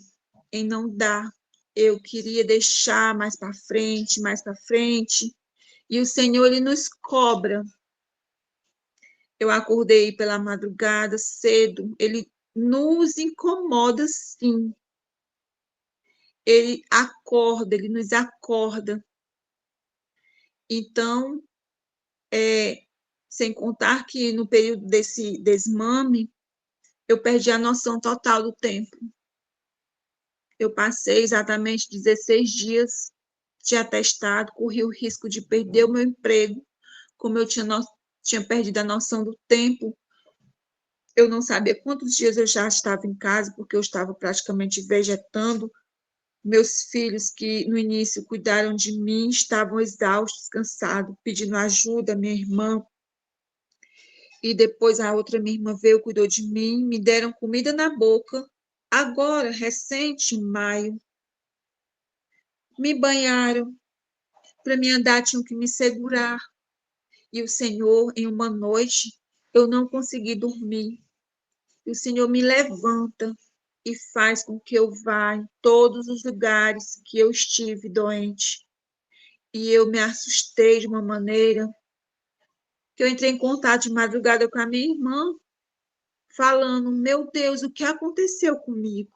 em não dar. Eu queria deixar mais para frente, mais para frente. E o Senhor, Ele nos cobra. Eu acordei pela madrugada cedo. Ele nos incomoda, sim. Ele acorda, Ele nos acorda. Então, sem contar que no período desse desmame, eu perdi a noção total do tempo. Eu passei exatamente 16 dias de atestado, corri o risco de perder o meu emprego, como eu tinha perdido a noção do tempo. Eu não sabia quantos dias eu já estava em casa, porque eu estava praticamente vegetando. Meus filhos, que no início cuidaram de mim, estavam exaustos, cansados, pedindo ajuda, minha irmã. E depois a outra minha irmã veio, cuidou de mim, me deram comida na boca. Agora, recente, em maio, me banharam. Para me andar, tinham que me segurar. E o Senhor, em uma noite, eu não consegui dormir. E o Senhor me levanta e faz com que eu vá em todos os lugares que eu estive doente. E eu me assustei de uma maneira que eu entrei em contato de madrugada com a minha irmã, falando: meu Deus, o que aconteceu comigo?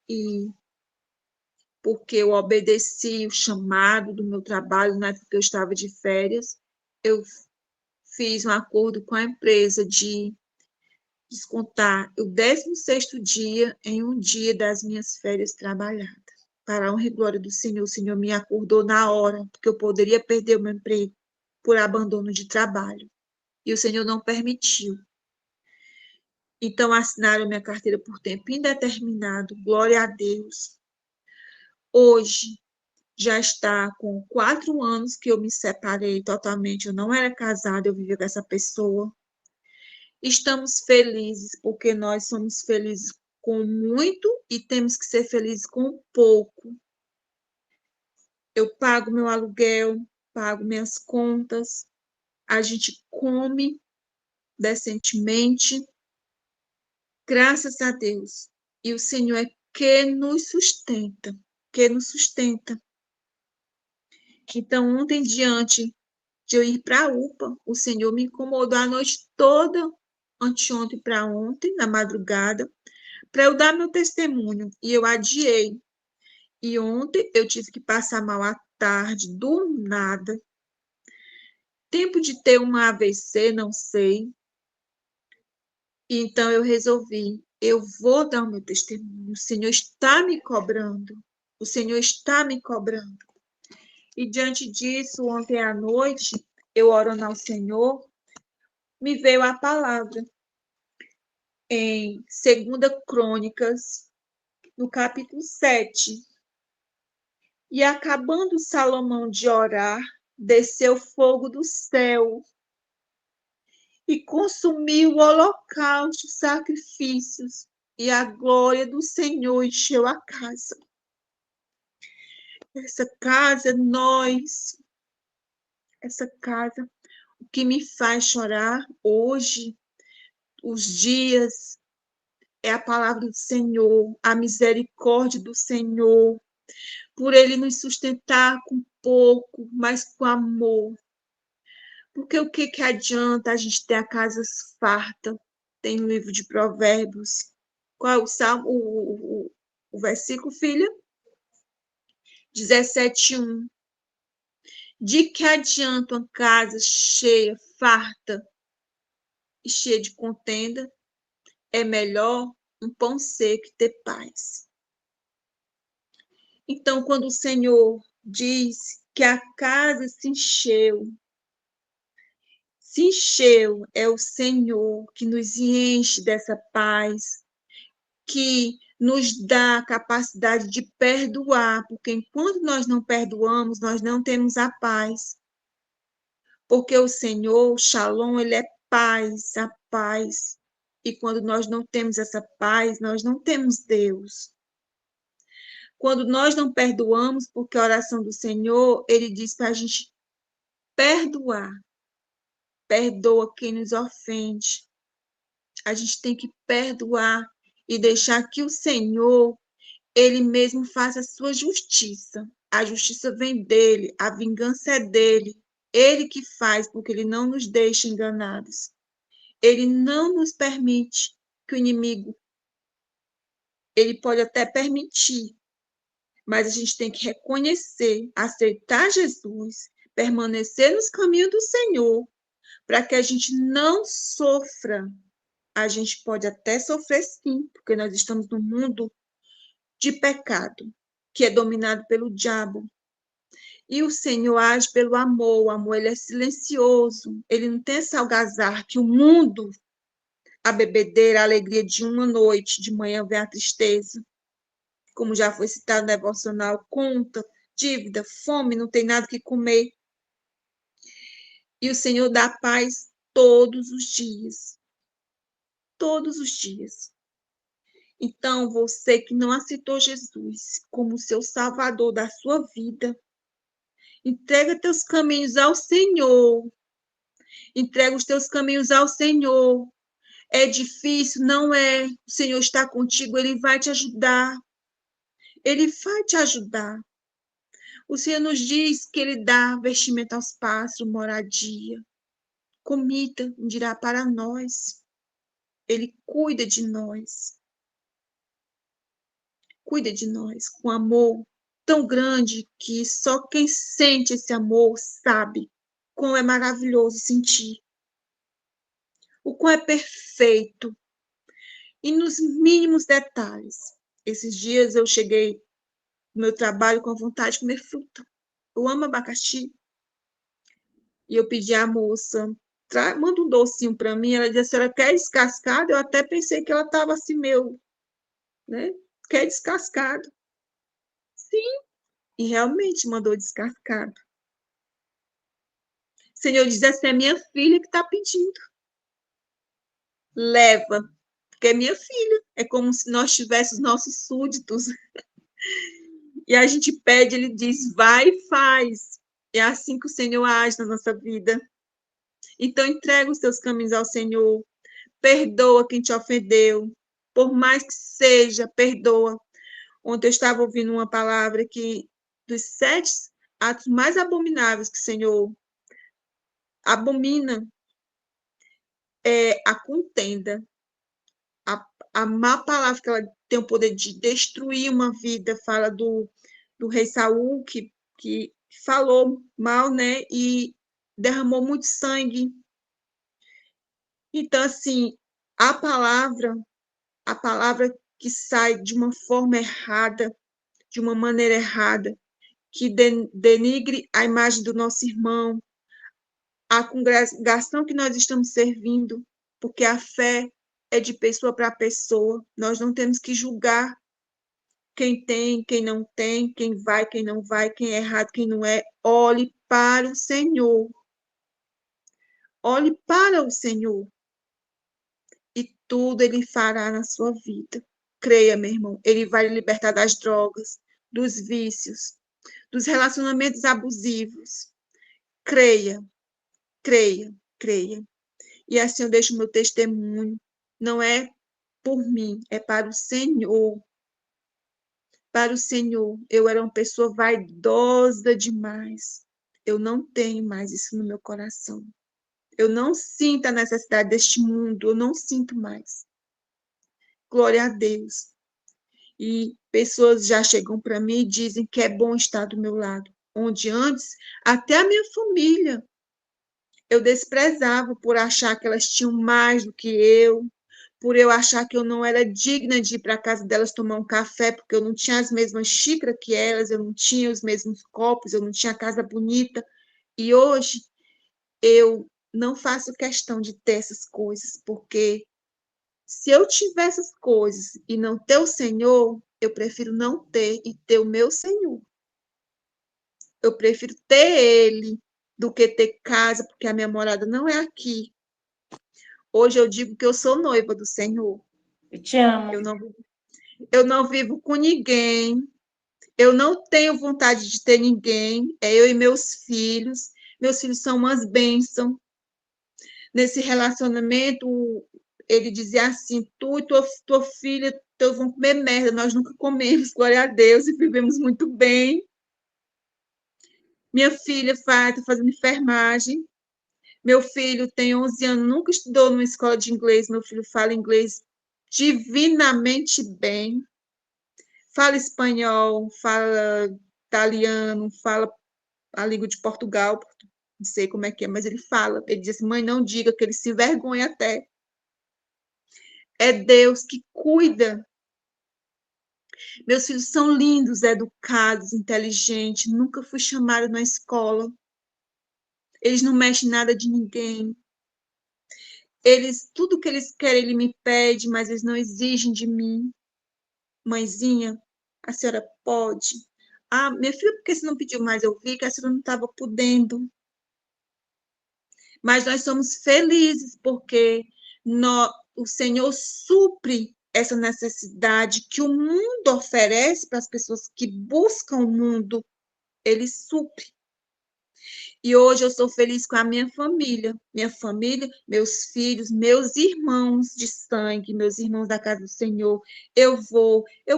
E porque eu obedeci o chamado do meu trabalho, na época que eu estava de férias, eu fiz um acordo com a empresa de descontar o 16º dia em um dia das minhas férias trabalhadas. Para a honra e glória do Senhor, o Senhor me acordou na hora, porque eu poderia perder o meu emprego por abandono de trabalho. E o Senhor não permitiu. Então, assinaram minha carteira por tempo indeterminado. Glória a Deus. Hoje, já está com 4 anos que eu me separei totalmente. Eu não era casada, eu vivia com essa pessoa. Estamos felizes porque nós somos felizes com muito e temos que ser felizes com pouco. Eu pago meu aluguel, pago minhas contas, a gente come decentemente, graças a Deus. E o Senhor é que nos sustenta, que nos sustenta. Então, ontem diante de eu ir para a UPA, o Senhor me incomodou a noite toda, anteontem para ontem, na madrugada, para eu dar meu testemunho, e eu adiei. E ontem eu tive que passar mal à tarde, do nada. Tempo de ter um AVC, não sei. Então eu resolvi, eu vou dar o meu testemunho. O Senhor está me cobrando. O Senhor está me cobrando. E diante disso, ontem à noite, eu orando ao Senhor, me veio a palavra em 2 Crônicas, no capítulo 7. E acabando Salomão de orar, desceu fogo do céu e consumiu o holocausto, os sacrifícios, e a glória do Senhor encheu a casa. Essa casa, nós, essa casa, o que me faz chorar hoje, os dias, é a palavra do Senhor, a misericórdia do Senhor, por Ele nos sustentar com pouco, mas com amor. Porque o que adianta a gente ter a casa farta? Tem no livro de Provérbios. Qual é o salmo? O versículo, filha? 17:1. De que adianta uma casa cheia, farta e cheia de contenda? É melhor um pão seco ter paz. Então, quando o Senhor diz que a casa se encheu, é o Senhor que nos enche dessa paz, que nos dá a capacidade de perdoar, porque enquanto nós não perdoamos, nós não temos a paz. Porque o Senhor, o Shalom, ele é paz, a paz. E quando nós não temos essa paz, nós não temos Deus. Quando nós não perdoamos, porque a oração do Senhor, ele diz para a gente perdoar. Perdoa quem nos ofende. A gente tem que perdoar e deixar que o Senhor, ele mesmo faça a sua justiça. A justiça vem dele, a vingança é dele. Ele que faz, porque ele não nos deixa enganados. Ele não nos permite que o inimigo, ele pode até permitir, mas a gente tem que reconhecer, aceitar Jesus, permanecer nos caminhos do Senhor, para que a gente não sofra. A gente pode até sofrer sim, porque nós estamos num mundo de pecado, que é dominado pelo diabo. E o Senhor age pelo amor. O amor, ele é silencioso. Ele não tem essa algazarra que o mundo, a bebedeira, a alegria de uma noite, de manhã vem a tristeza. Como já foi citado no devocional, conta, dívida, fome, não tem nada que comer. E o Senhor dá paz todos os dias. Todos os dias. Então, você que não aceitou Jesus como seu salvador da sua vida, entrega teus caminhos ao Senhor. Entrega os teus caminhos ao Senhor. É difícil? Não é. O Senhor está contigo, Ele vai te ajudar. Ele vai te ajudar. O Senhor nos diz que Ele dá vestimento aos pássaros, moradia, comida, dirá para nós. Ele cuida de nós. Cuida de nós com amor tão grande que só quem sente esse amor sabe como é maravilhoso sentir. O quão é perfeito. E nos mínimos detalhes. Esses dias eu cheguei no meu trabalho com a vontade de comer fruta. Eu amo abacaxi. E eu pedi à moça, manda um docinho para mim. Ela disse, a senhora quer descascado? Eu até pensei que ela estava assim, né? Quer descascado? Sim. E realmente mandou descascado. O Senhor diz assim, é minha filha que está pedindo. Leva, porque é minha filha. É como se nós tivéssemos nossos súditos. E a gente pede, ele diz, vai e faz. É assim que o Senhor age na nossa vida. Então, entrega os teus caminhos ao Senhor. Perdoa quem te ofendeu. Por mais que seja, perdoa. Ontem eu estava ouvindo uma palavra que dos 7 atos mais abomináveis que o Senhor abomina é a contenda. A má palavra que ela tem o poder de destruir uma vida, fala do rei Saul, que falou mal, né, e derramou muito sangue. Então, assim, a palavra que sai de uma forma errada, de uma maneira errada, que denigre a imagem do nosso irmão, a congregação que nós estamos servindo, porque a fé é de pessoa para pessoa. Nós não temos que julgar quem tem, quem não tem, quem vai, quem não vai, quem é errado, quem não é. Olhe para o Senhor. Olhe para o Senhor. E tudo Ele fará na sua vida. Creia, meu irmão. Ele vai lhe libertar das drogas, dos vícios, dos relacionamentos abusivos. Creia, creia, creia. E assim eu deixo meu testemunho. Não é por mim, é para o Senhor. Para o Senhor. Eu era uma pessoa vaidosa demais. Eu não tenho mais isso no meu coração. Eu não sinto a necessidade deste mundo, eu não sinto mais. Glória a Deus. E pessoas já chegam para mim e dizem que é bom estar do meu lado, onde antes até a minha família eu desprezava por achar que elas tinham mais do que eu, por eu achar que eu não era digna de ir para a casa delas tomar um café, porque eu não tinha as mesmas xícaras que elas, eu não tinha os mesmos copos, eu não tinha casa bonita. E hoje eu não faço questão de ter essas coisas, porque se eu tiver essas coisas e não ter o Senhor, eu prefiro não ter e ter o meu Senhor. Eu prefiro ter Ele do que ter casa, porque a minha morada não é aqui. Hoje eu digo que eu sou noiva do Senhor. Eu te amo. Eu não vivo com ninguém. Eu não tenho vontade de ter ninguém. É eu e meus filhos. Meus filhos são umas bênçãos. Nesse relacionamento, ele dizia assim: tu e tua filha, teus vão comer merda. Nós nunca comemos, glória a Deus, e vivemos muito bem. Minha filha está fazendo enfermagem. Meu filho tem 11 anos, nunca estudou numa escola de inglês. Meu filho fala inglês divinamente bem. Fala espanhol, fala italiano, fala a língua de Portugal, não sei como é que é, mas ele fala. Ele diz assim: mãe, não diga, que ele se envergonha até. É Deus que cuida. Meus filhos são lindos, educados, inteligentes. Nunca fui chamada na escola. Eles não mexem nada de ninguém. Tudo que eles querem, ele me pede, mas eles não exigem de mim. Mãezinha, a senhora pode? Ah, minha filha, por que você não pediu mais? Eu vi que a senhora não estava podendo. Mas nós somos felizes porque o Senhor supre essa necessidade que o mundo oferece para as pessoas que buscam o mundo. Ele supre. E hoje eu sou feliz com a minha família, meus filhos, meus irmãos de sangue, meus irmãos da casa do Senhor. Eu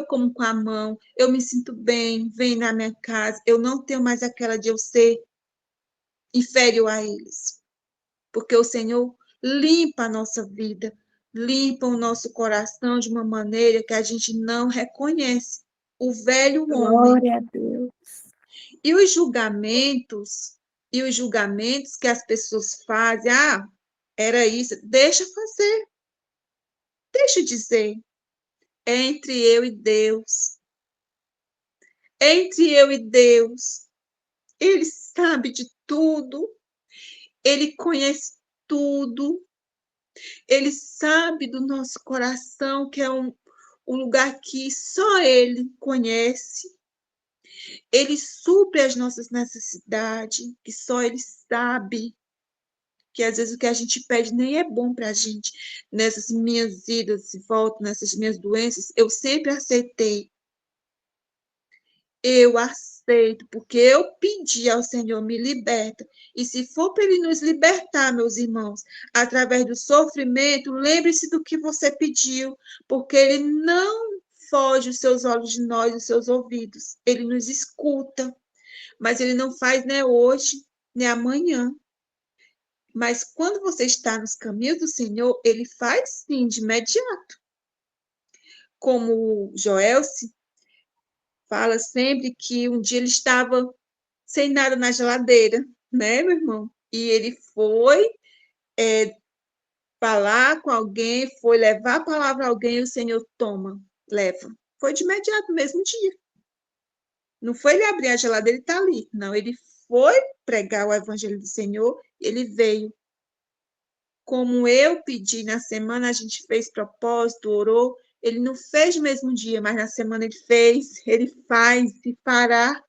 como com a mão, eu me sinto bem, vem na minha casa. Eu não tenho mais aquela de eu ser inferior a eles, porque o Senhor limpa a nossa vida, limpa o nosso coração de uma maneira que a gente não reconhece o velho homem. Glória a Deus. E os julgamentos que as pessoas fazem, era isso, deixa fazer, deixa dizer, é entre eu e Deus. Entre eu e Deus, Ele sabe de tudo, Ele conhece tudo, Ele sabe do nosso coração, que é um lugar que só Ele conhece. Ele supre as nossas necessidades, que só Ele sabe. Que às vezes o que a gente pede nem é bom para a gente. Nessas minhas idas e voltas, nessas minhas doenças, eu sempre aceitei. Eu aceito, porque eu pedi ao Senhor, me liberta. E se for para Ele nos libertar, meus irmãos, através do sofrimento, lembre-se do que você pediu, porque Ele não foge os seus olhos de nós, os seus ouvidos. Ele nos escuta, mas Ele não faz nem hoje, nem amanhã. Mas quando você está nos caminhos do Senhor, Ele faz sim, de imediato. Como o Joelce fala sempre que um dia ele estava sem nada na geladeira, né, meu irmão? E ele foi falar com alguém, foi levar a palavra a alguém, e o Senhor toma, leva. Foi de imediato, no mesmo dia. Não foi ele abrir a geladeira e estar ali. Não, ele foi pregar o evangelho do Senhor, ele veio. Como eu pedi na semana, a gente fez propósito, orou. Ele não fez no mesmo dia, mas na semana ele fez, ele faz, se parar.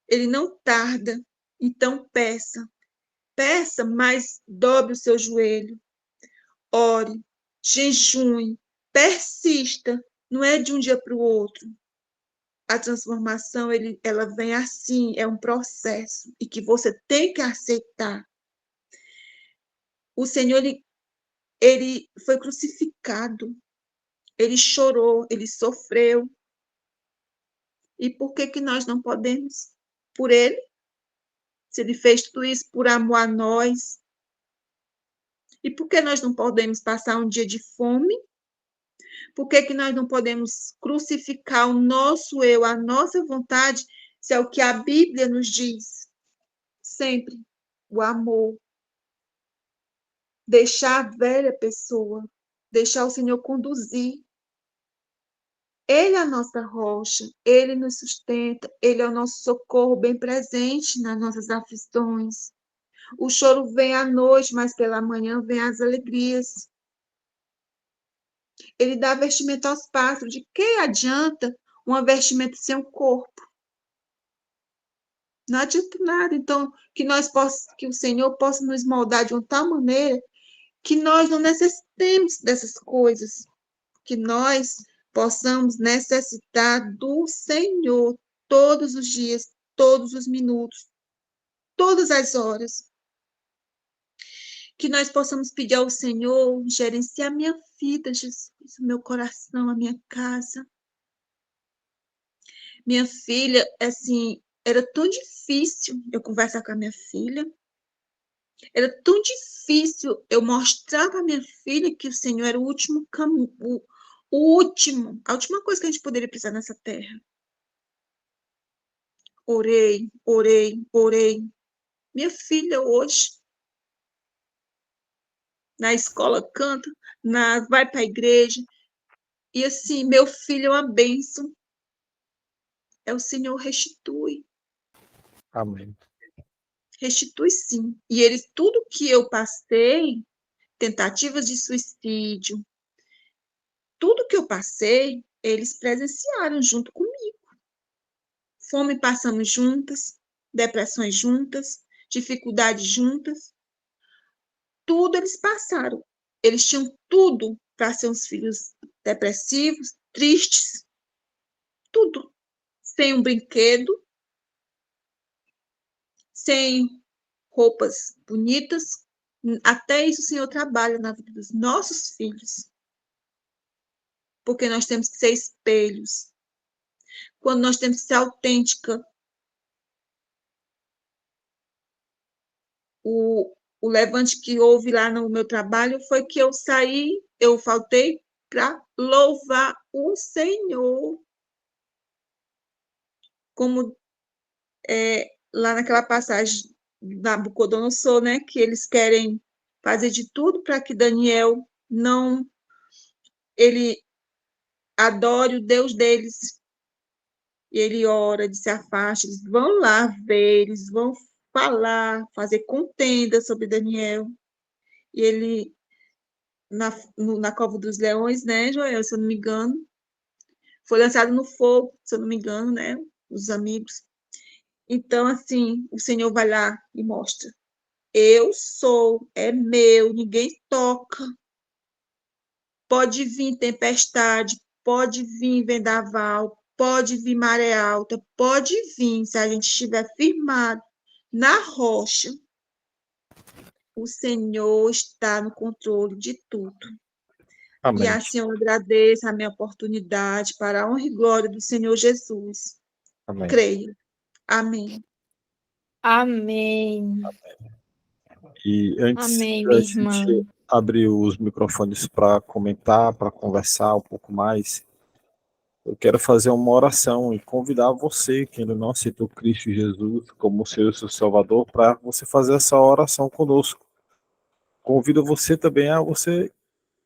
Ele não tarda. Então peça. Peça, mas dobre o seu joelho. Ore, jejue, persista. Não é de um dia para o outro. A transformação, ela vem assim, é um processo. E que você tem que aceitar. O Senhor, ele foi crucificado. Ele chorou, ele sofreu. E por que que nós não podemos? Por ele? Se ele fez tudo isso por amor a nós. E por que nós não podemos passar um dia de fome? Por que que nós não podemos crucificar o nosso eu, a nossa vontade, se é o que a Bíblia nos diz? Sempre o amor. Deixar a velha pessoa, deixar o Senhor conduzir. Ele é a nossa rocha, Ele nos sustenta, Ele é o nosso socorro bem presente nas nossas aflições. O choro vem à noite, mas pela manhã vem as alegrias. Ele dá vestimenta aos pássaros. De que adianta uma vestimenta sem um corpo? Não adianta nada. Então, que o Senhor possa nos moldar de uma tal maneira que nós não necessitemos dessas coisas, que nós possamos necessitar do Senhor todos os dias, todos os minutos, todas as horas. Que nós possamos pedir ao Senhor gerenciar a minha vida, Jesus, o meu coração, a minha casa. Minha filha, assim, era tão difícil eu conversar com a minha filha. Era tão difícil eu mostrar para minha filha que o Senhor era o último caminho, a última coisa que a gente poderia precisar nessa terra. Orei, orei, orei. Minha filha hoje, na escola canta, vai para a igreja. E assim, meu filho é uma bênção. É o Senhor restitui. Amém. Restitui sim. E eles, tudo que eu passei, tentativas de suicídio, tudo que eu passei, eles presenciaram junto comigo. Fome passamos juntas, depressões juntas, dificuldades juntas. Tudo eles passaram. Eles tinham tudo para ser uns filhos depressivos, tristes, tudo. Sem um brinquedo, sem roupas bonitas. Até isso o Senhor trabalha na vida dos nossos filhos. Porque nós temos que ser espelhos. Quando nós temos que ser autêntica. O levante que houve lá no meu trabalho foi que eu faltei para louvar o Senhor. Como lá naquela passagem da Nabucodonosor, né, que eles querem fazer de tudo para que Daniel ele adore o Deus deles. E ele ora, se afasta, eles vão lá ver, eles vão falar, fazer contenda sobre Daniel. E ele, na cova dos leões, né, Joel, se eu não me engano, foi lançado no fogo, se eu não me engano, né, os amigos. Então, assim, o Senhor vai lá e mostra. Eu sou, é meu, ninguém toca. Pode vir tempestade, pode vir vendaval, pode vir maré alta, pode vir, se a gente estiver firmado na rocha, o Senhor está no controle de tudo. E Amém. assim eu agradeço a minha oportunidade para a honra e glória do Senhor Jesus. Amém. Creio. Amém. Amém. E antes Amém, da minha irmã. gente abrir os microfones para comentar, para conversar um pouco mais, eu quero fazer uma oração e convidar você, que ainda não aceitou Cristo Jesus como seu Salvador, para você fazer essa oração conosco. Convido você também a você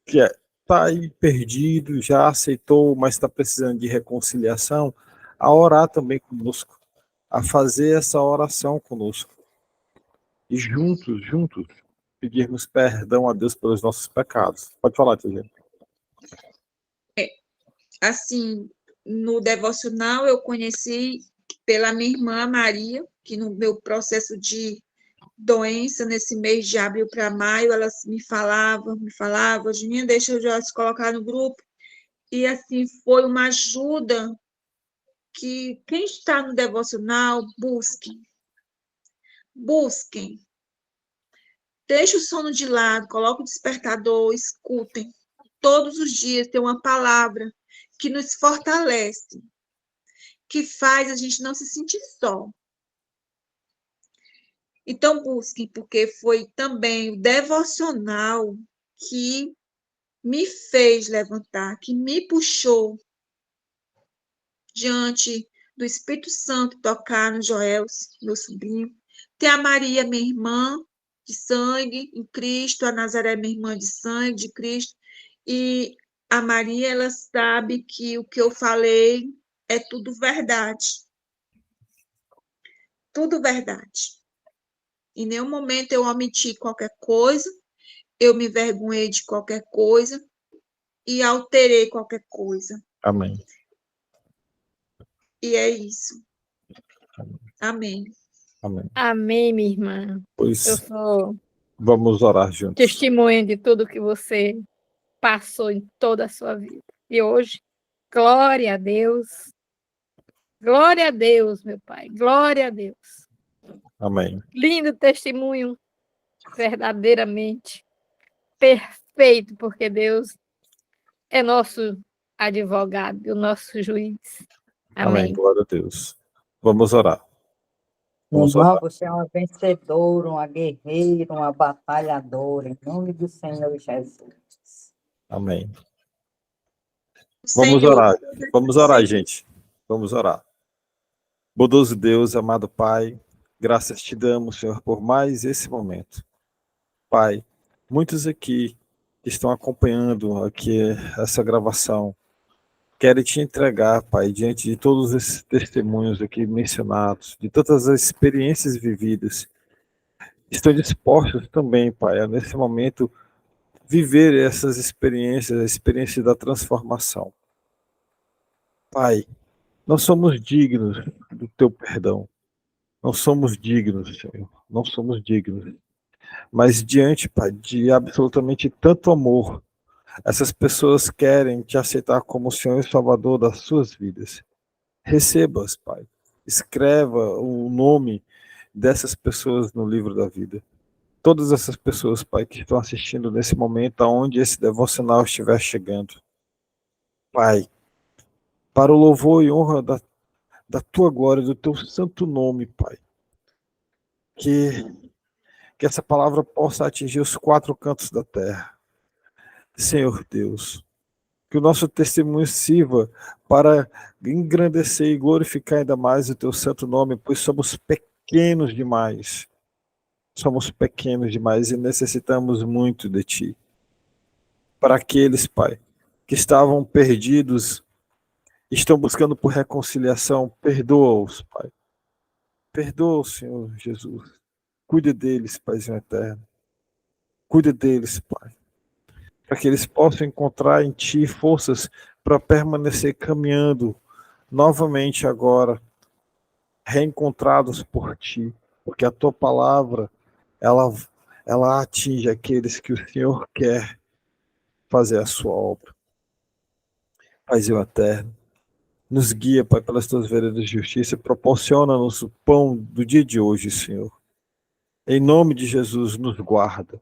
que está aí perdido, já aceitou, mas está precisando de reconciliação, a orar também conosco, a fazer essa oração conosco. E juntos, pedirmos perdão a Deus pelos nossos pecados. Pode falar, Tia Gente. Assim, no devocional eu conheci pela minha irmã Maria, que no meu processo de doença, nesse mês de abril para maio, ela me falava, Juninha, deixa eu já se colocar no grupo. E assim, foi uma ajuda que quem está no devocional, busquem. Deixe o sono de lado, coloque o despertador, escutem. Todos os dias tem uma palavra que nos fortalece, que faz a gente não se sentir só. Então, busquem, porque foi também o devocional que me fez levantar, que me puxou diante do Espírito Santo tocar no Joel, meu sobrinho. Tem a Maria, minha irmã de sangue em Cristo, a Nazaré, minha irmã de sangue de Cristo. E a Maria, ela sabe que o que eu falei é tudo verdade. Tudo verdade. Em nenhum momento eu omiti qualquer coisa, eu me envergonhei de qualquer coisa e alterei qualquer coisa. Amém. E é isso. Amém. Amém. Amém, minha irmã. Eu Pois sou vamos orar juntos. testemunha de tudo que você passou em toda a sua vida. E hoje, glória a Deus. Glória a Deus, meu Pai. Glória a Deus. Amém. Lindo testemunho, verdadeiramente perfeito, porque Deus é nosso advogado, o nosso juiz. Amém. Amém. Glória a Deus. Vamos orar. Minha Vamos irmã, orar. você é uma vencedora, uma guerreira, uma batalhadora, em nome do Senhor Jesus. Amém. Vamos Senhor, orar. Vamos orar, Senhor, gente. Vamos orar. Bondoso Deus, amado Pai, graças te damos, Senhor, por mais esse momento. Pai, muitos aqui que estão acompanhando aqui essa gravação, querem te entregar, Pai, diante de todos esses testemunhos aqui mencionados, de todas as experiências vividas, estão dispostos também, Pai, a nesse momento viver essas experiências, a experiência da transformação. Pai, não somos dignos do teu perdão. Não somos dignos, Senhor. Não somos dignos. Mas diante, Pai, de absolutamente tanto amor, essas pessoas querem te aceitar como Senhor e Salvador das suas vidas. Receba-as, Pai. Escreva o nome dessas pessoas no livro da vida. Todas essas pessoas, Pai, que estão assistindo nesse momento, aonde esse devocional estiver chegando. Pai, para o louvor e honra da tua glória, do teu santo nome, Pai. Que essa palavra possa atingir os quatro cantos da terra. Senhor Deus, que o nosso testemunho sirva para engrandecer e glorificar ainda mais o teu santo nome, pois somos pequenos demais. Somos pequenos demais e necessitamos muito de ti. Para aqueles, Pai, que estavam perdidos, estão buscando por reconciliação, perdoa-os, Pai. Perdoa, Senhor Jesus. Cuide deles, Paizinho eterno. Cuide deles, Pai, para que eles possam encontrar em Ti forças para permanecer caminhando novamente agora, reencontrados por Ti, porque a Tua palavra, ela atinge aqueles que o Senhor quer fazer a sua obra. Paizinho eterno, nos guia, Pai, pelas Tuas veredas de justiça, proporciona-nos o pão do dia de hoje, Senhor. Em nome de Jesus, nos guarda,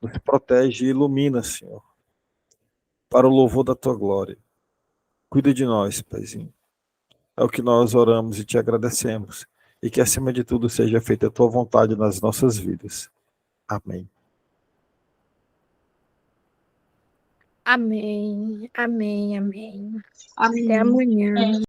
nos protege e ilumina, Senhor, para o louvor da Tua glória. Cuida de nós, Paizinho. É o que nós oramos e te agradecemos. E que, acima de tudo, seja feita a tua vontade nas nossas vidas. Amém. Amém. Amém. Amém. amém. Até amanhã.